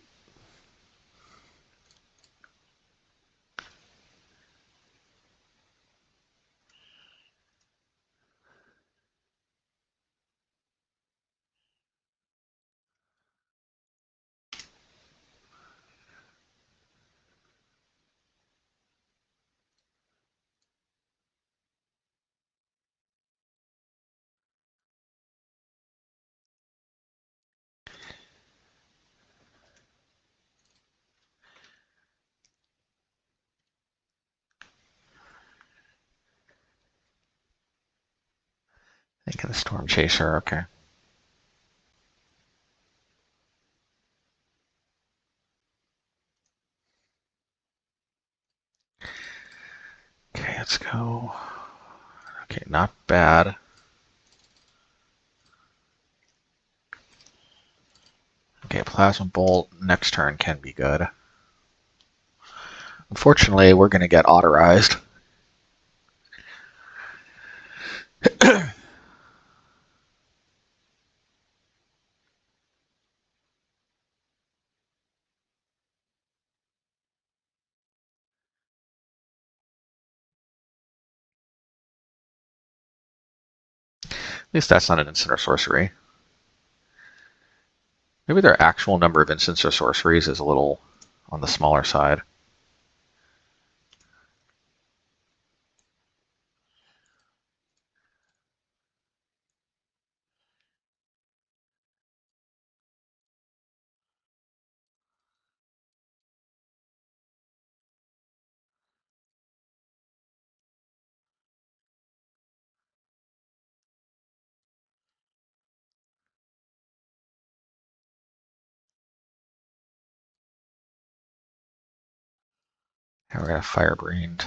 Thinking the Storm Chaser, okay. Okay, let's go. Okay, not bad. Okay, Plasma Bolt next turn can be good. Unfortunately, we're going to get authorized. At least that's not an instant or sorcery. Maybe their actual number of instants or sorceries is a little on the smaller side. Now we're going to Firebrained.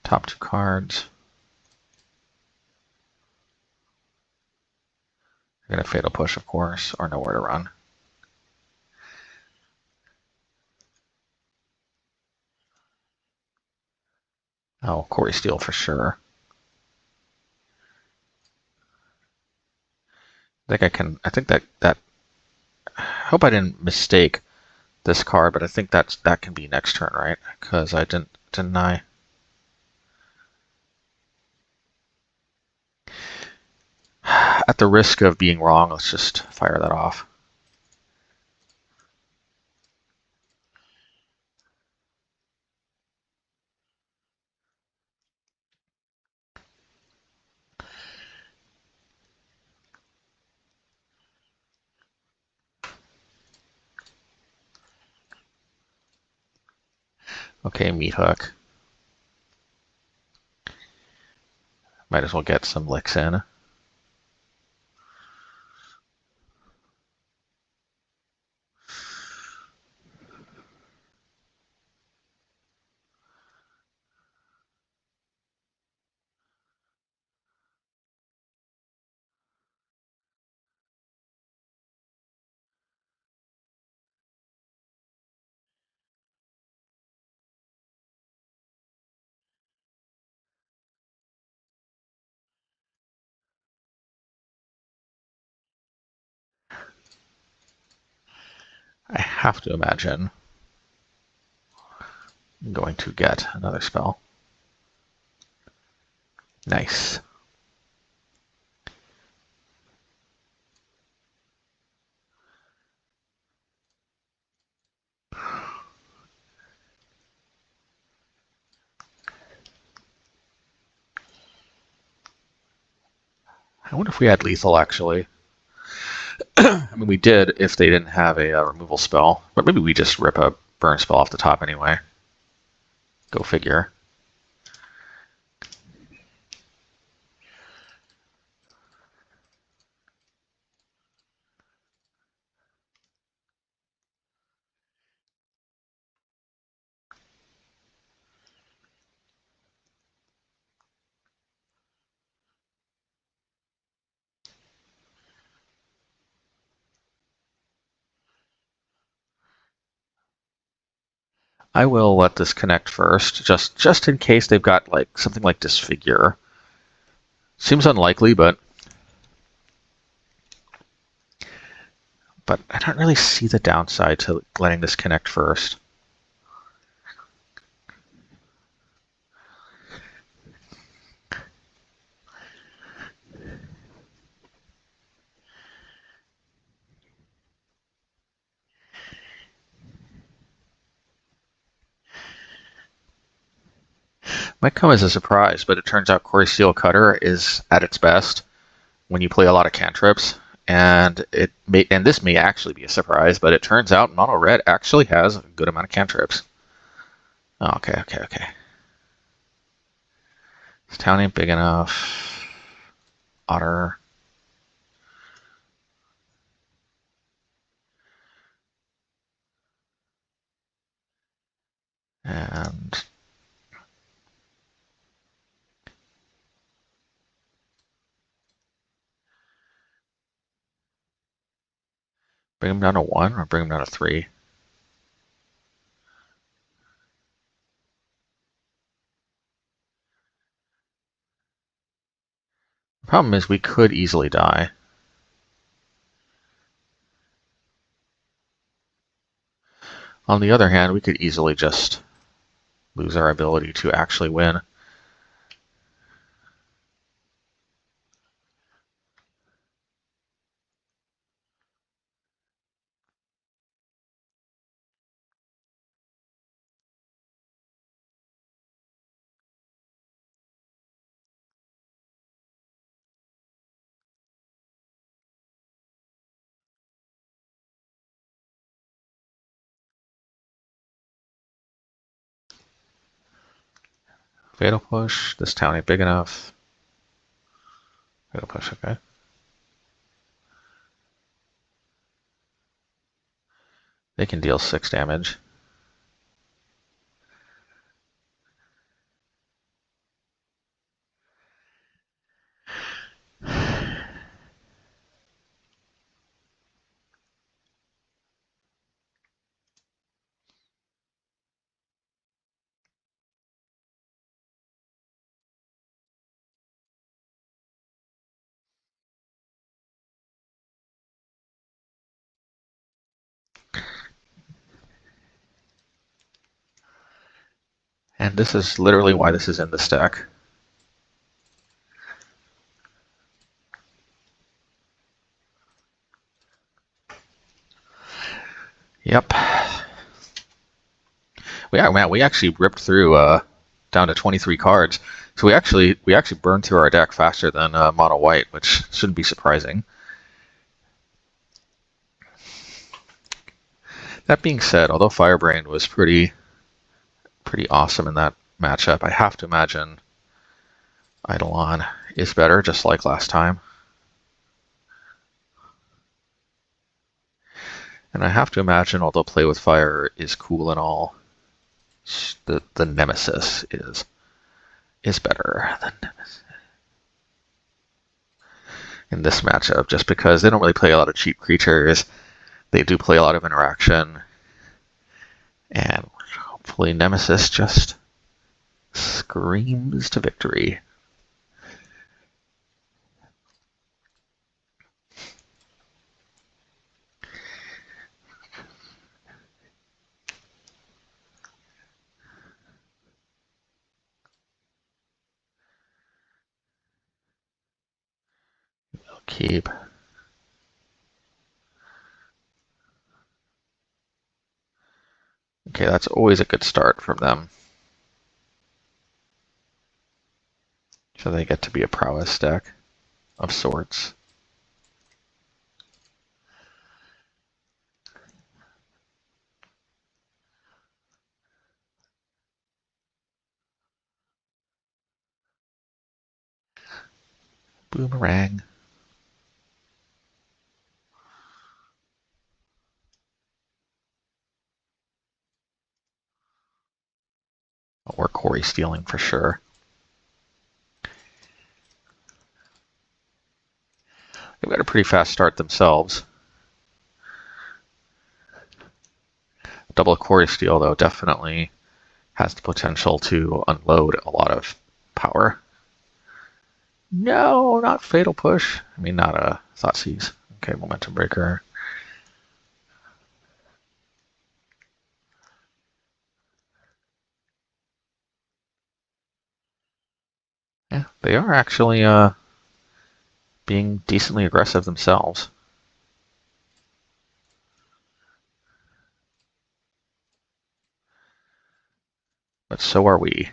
Top 2 cards. We're going to Fatal Push, of course, or Nowhere to Run. Oh, Cori-Steel for sure. I think that I hope I didn't mistake this card, but I think that can be next turn, right? Because I didn't I? At the risk of being wrong, let's just fire that off. Okay, Meat Hook. Might as well get some licks in. I have to imagine I'm going to get another spell. Nice. I wonder if we had lethal, actually. I mean, we did if they didn't have a removal spell. But maybe we just rip a burn spell off the top anyway. Go figure. I will let this connect first, just in case they've got like something like Disfigure. Seems unlikely, but I don't really see the downside to letting this connect first. Might come as a surprise, but it turns out Cori-Steel Cutter is at its best when you play a lot of cantrips, and this may actually be a surprise, but it turns out Mono Red actually has a good amount of cantrips. Oh, okay. This town ain't big enough. Otter. And bring him down to 1 or bring him down to 3. The problem is we could easily die. On the other hand, we could easily just lose our ability to actually win. Fatal Push. This town ain't big enough. Fatal Push, okay. They can deal 6 damage. And this is literally why this is in the stack. Yep. We actually ripped through down to 23 cards. So we actually burned through our deck faster than mono white, which shouldn't be surprising. That being said, although Firebrain was pretty awesome in that matchup, I have to imagine Eidolon is better, just like last time. And I have to imagine, although Play with Fire is cool and all, the Nemesis is better than Nemesis in this matchup, just because they don't really play a lot of cheap creatures. They do play a lot of interaction, and hopefully Nemesis just screams to victory. We'll keep. Okay, that's always a good start from them. So they get to be a prowess deck of sorts. Boomerang. Or Cori-Stealing for sure. They've got a pretty fast start themselves. Double Cori-Steel, though, definitely has the potential to unload a lot of power. No, not Fatal Push. I mean, not a Thoughtseize. Okay, Momentum Breaker. Yeah, they are actually being decently aggressive themselves. But so are we.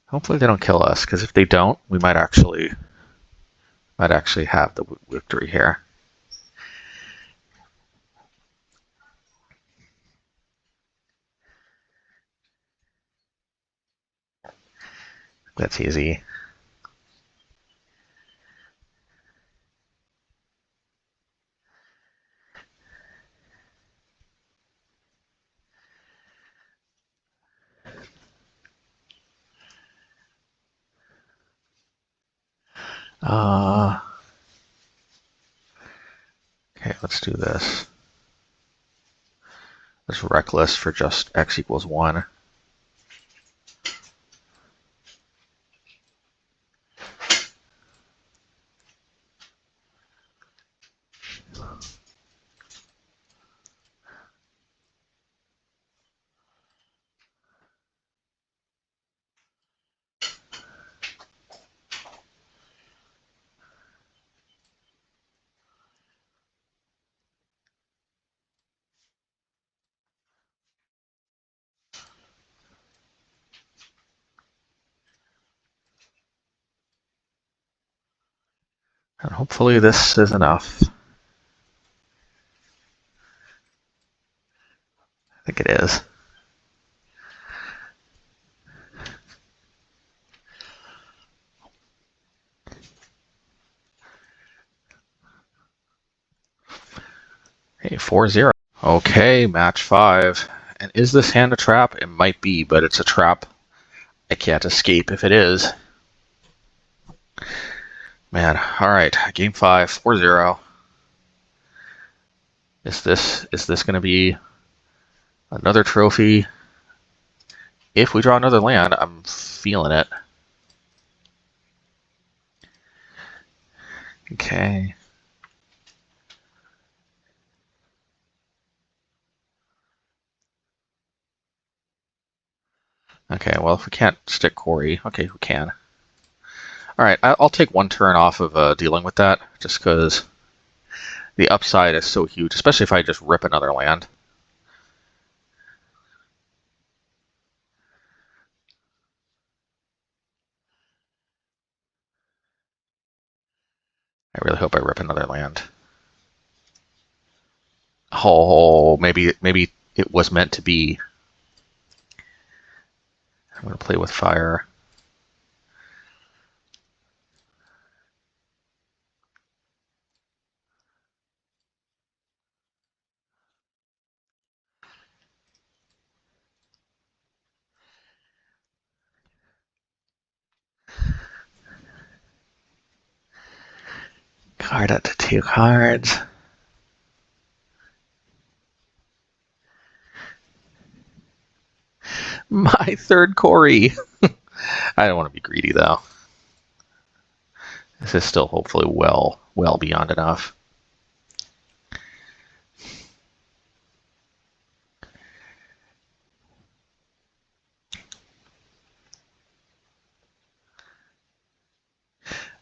Hopefully they don't kill us, because if they don't, we might actually have the victory here. That's easy. Okay, let's do this. Let's reckless for just x equals 1. And hopefully this is enough. I think it is. Hey, 4-0. Okay, match 5. And is this hand a trap? It might be, but it's a trap I can't escape if it is. Man, alright, game 5, 4-0. Is this going to be another trophy? If we draw another land, I'm feeling it. Okay. Okay, well, if we can't stick Cori, okay, who can? Alright, I'll take one turn off of dealing with that, just because the upside is so huge, especially if I just rip another land. I really hope I rip another land. Oh, maybe it was meant to be. I'm going to play with fire. Card up to 2 cards. My third Cori. I don't want to be greedy, though. This is still hopefully well beyond enough.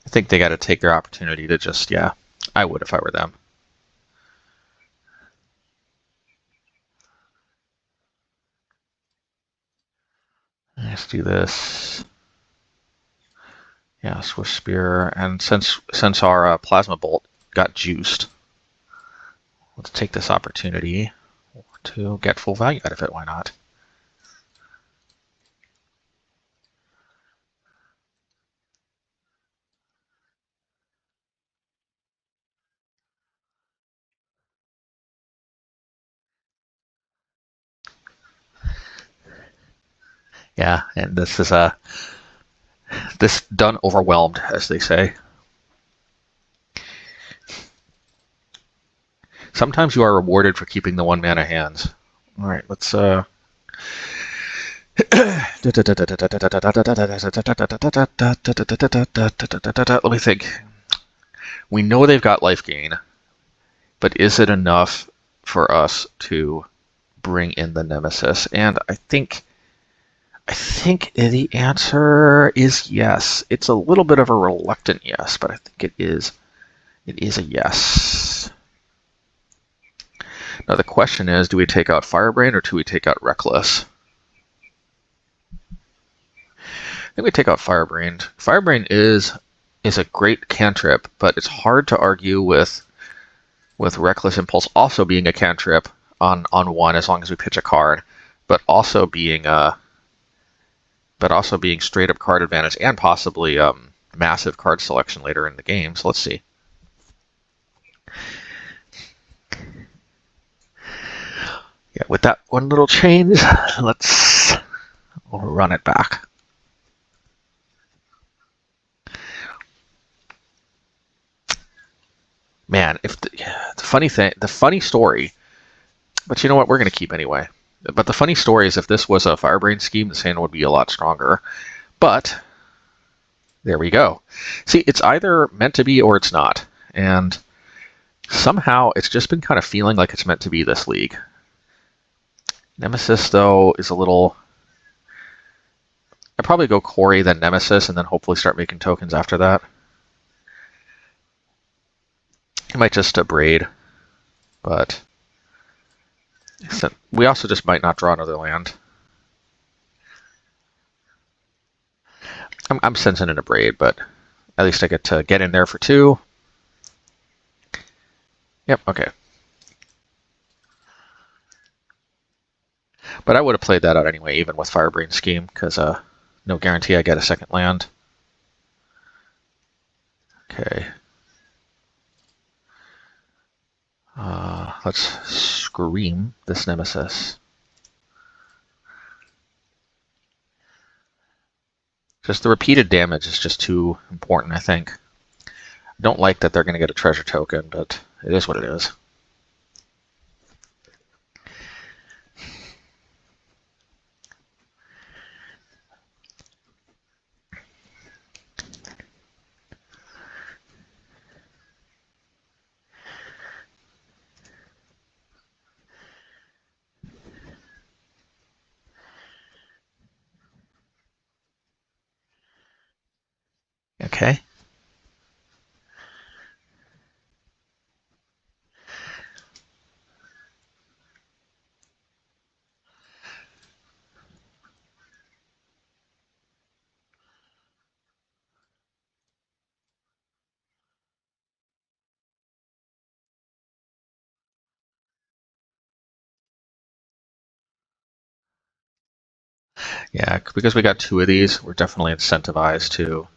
I think they got to take their opportunity to just, yeah, I would if I were them. Let's do this. Yeah, Swiftspear, and since our Plasma Bolt got juiced, let's take this opportunity to get full value out of it. Why not? Yeah, and this is this done overwhelmed, as they say. Sometimes you are rewarded for keeping the 1-mana hands. All right, let's let me think. We know they've got life gain, but is it enough for us to bring in the Nemesis? And I think the answer is yes. It's a little bit of a reluctant yes, but I think it is a yes. Now the question is, do we take out Firebrain or do we take out Reckless? I think we take out Firebrain. Firebrain is a great cantrip, but it's hard to argue with Reckless Impulse also being a cantrip on 1 as long as we pitch a card, but also being but also being straight up card advantage and possibly massive card selection later in the game. So let's see. Yeah, with that one little change, let's run it back. Man, if the funny story, but you know what, we're going to keep anyway. But the funny story is if this was a Firebrain scheme, this hand would be a lot stronger. But there we go. See, it's either meant to be or it's not. And somehow it's just been kind of feeling like it's meant to be this league. Nemesis, though, is a little... I'd probably go Cori, then Nemesis, and then hopefully start making tokens after that. I might just Abrade, but we also just might not draw another land. I'm sensing an Abrade, but at least I get to get in there for 2. Yep, okay. But I would have played that out anyway, even with Firebrain scheme, because no guarantee I get a second land. Okay. Let's scream this Nemesis. Just the repeated damage is just too important, I think. I don't like that they're going to get a treasure token, but it is what it is. Okay. Yeah, because we got 2 of these, we're definitely incentivized to...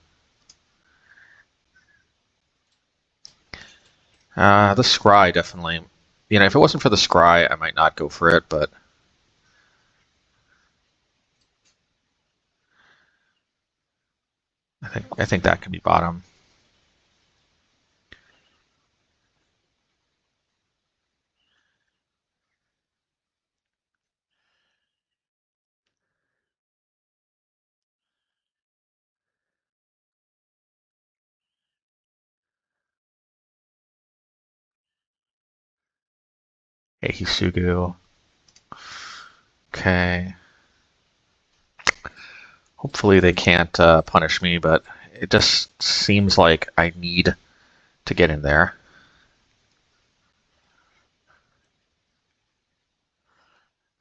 the Scry definitely... You know, if it wasn't for the Scry, I might not go for it, but... I think that can be bottom. Hey, Hisugu. Okay. Hopefully they can't punish me, but it just seems like I need to get in there.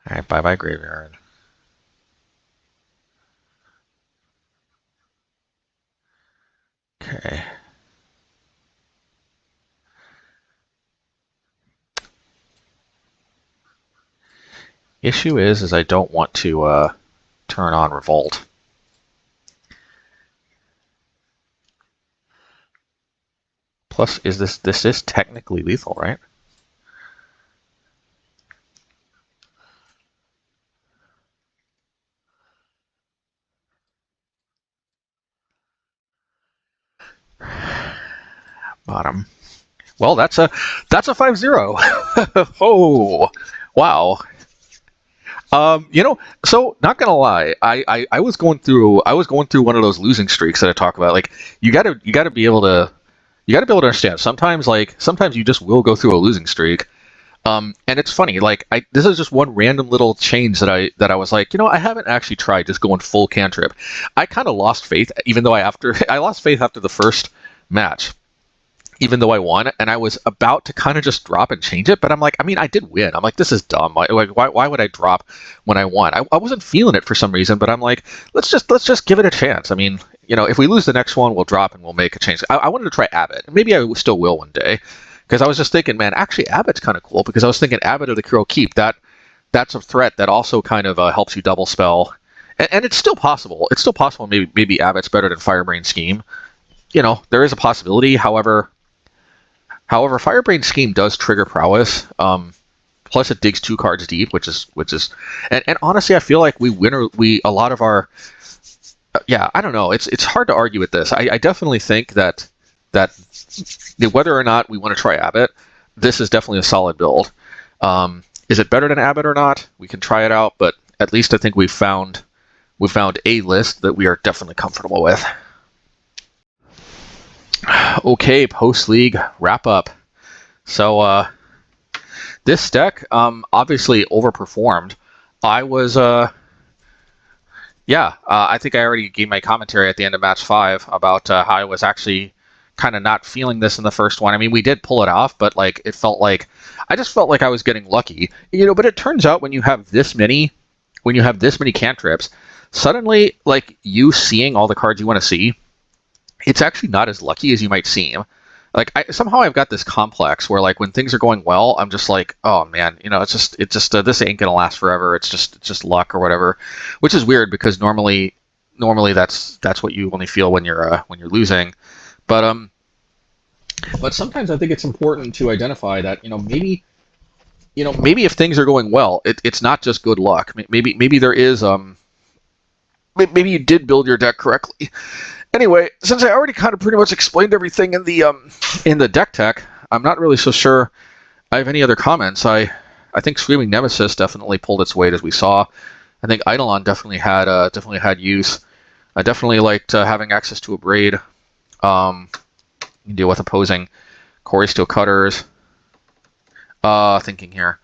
Alright, bye-bye Graveyard. Okay. Issue is I don't want to turn on Revolt. Plus, this is technically lethal, right? Bottom. Well, that's a 5-0. Oh, wow. You know, so not gonna lie, I was going through one of those losing streaks that I talk about. Like you gotta be able to understand. Sometimes you just will go through a losing streak. And it's funny, like this is just one random little change that I was like, you know, I haven't actually tried just going full cantrip. I kind of lost faith, even though I lost faith after the first match. Even though I won, and I was about to kind of just drop and change it, but I'm like, I mean, I did win. I'm like, this is dumb. Why would I drop when I won? I wasn't feeling it for some reason, but I'm like, let's just give it a chance. I mean, you know, if we lose the next one, we'll drop and we'll make a change. I wanted to try Abbott. Maybe I still will one day, because I was just thinking, man, actually Abbott's kind of cool, because I was thinking Abbott of the Hero Keep, that's a threat that also kind of helps you double spell and it's still possible. It's still possible. Maybe Abbott's better than Firebrain Scheme. You know, there is a possibility. However, Firebrain Scheme does trigger prowess. Plus, it digs 2 cards deep, which is, and honestly, I feel like a lot of our, yeah, I don't know. It's hard to argue with this. I definitely think that whether or not we want to try Abbott, this is definitely a solid build. Is it better than Abbott or not? We can try it out, but at least I think we found a list that we are definitely comfortable with. Okay, post-league wrap-up. So, this deck obviously overperformed. I was, I think I already gave my commentary at the end of match 5 about how I was actually kind of not feeling this in the first one. I mean, we did pull it off, but like I just felt like I was getting lucky, you know. But it turns out when you have this many cantrips, suddenly like you seeing all the cards you want to see, it's actually not as lucky as you might seem. Like somehow I've got this complex where like when things are going well, I'm just like, oh man, you know, it's just this ain't gonna last forever. It's just luck or whatever, which is weird because normally that's what you only feel when you're losing. But sometimes I think it's important to identify that maybe if things are going well, it's not just good luck. Maybe there is maybe you did build your deck correctly. Anyway, since I already kind of pretty much explained everything in the deck tech, I'm not really so sure I have any other comments. I think Screaming Nemesis definitely pulled its weight as we saw. I think Eidolon definitely had use. I definitely liked having access to Abrade. You can deal with opposing Cori-Steel Cutters. Thinking here.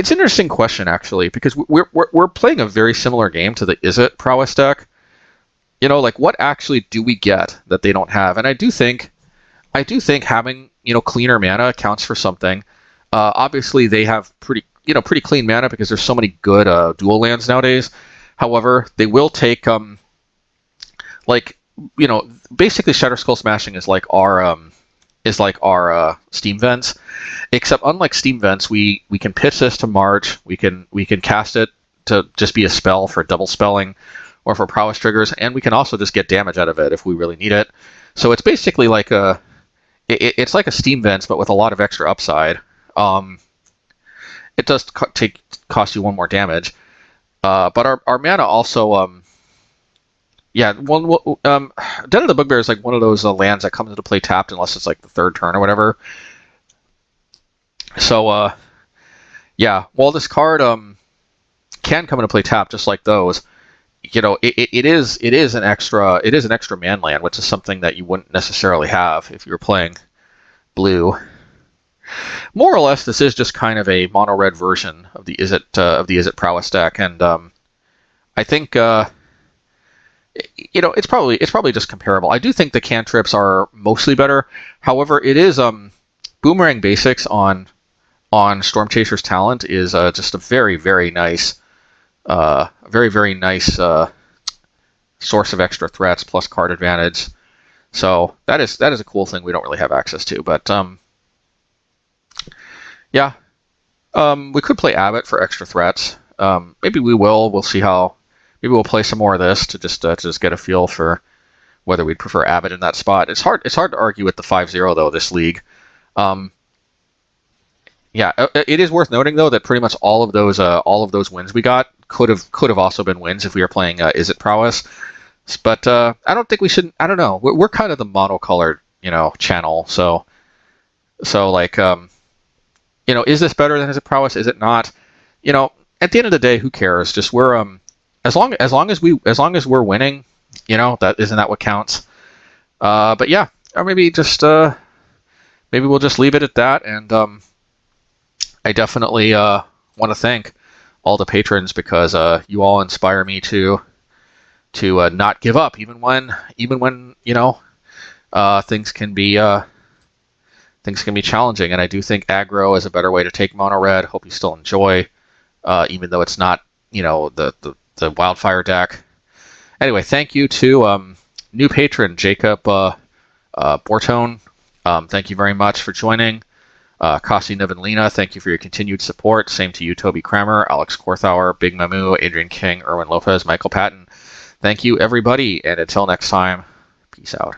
It's an interesting question, actually, because we're playing a very similar game to the Is It Prowess deck. You know, like what actually do we get that they don't have? And I do think having cleaner mana counts for something. Obviously, they have pretty clean mana because there's so many good dual lands nowadays. However, they will take basically Shatterskull Smashing is like our Steam Vents, except unlike Steam Vents, we can pitch this to March. We can cast it to just be a spell for double spelling or for prowess triggers, and we can also just get damage out of it if we really need it. So it's basically like it's like a Steam Vents, but with a lot of extra upside. It does cost you 1 more damage, but our mana also Den of the Bugbear is like one of those lands that comes into play tapped unless it's like the 3rd turn or whatever. So, while this card can come into play tapped just like those, it is an extra man land, which is something that you wouldn't necessarily have if you were playing blue. More or less, this is just kind of a mono red version of the Is It Prowess deck, and I think. It's probably just comparable. I do think the cantrips are mostly better. However, it is Boomerang Basics on Storm Chaser's Talent is just a very, very nice, very nice source of extra threats plus card advantage. So that is a cool thing we don't really have access to. But we could play Abbott for extra threats. Maybe we will. We'll see how. Maybe we'll play some more of this to just get a feel for whether we'd prefer Abbott in that spot. It's hard to argue with the 5-0 though this league. It is worth noting though that pretty much all of those wins we got could have also been wins if we were playing Is It Prowess. But I don't think we should. I don't know. We're kind of the monocolored channel. So like is this better than Is It Prowess? Is it not? At the end of the day, who cares? Just we're as long as we're winning, that isn't that what counts. But yeah, or maybe we'll just leave it at that. And I definitely want to thank all the patrons because you all inspire me to not give up, even when things can be challenging. And I do think aggro is a better way to take mono red. Hope you still enjoy, even though it's not the Wildfire deck. Anyway, thank you to new patron Jacob Bortone. Thank you very much for joining. Kasi Nevenlina, thank you for your continued support. Same to you, Toby Kramer, Alex Korthauer, Big Mamu, Adrian King, Erwin Lopez, Michael Patton. Thank you, everybody, and until next time, peace out.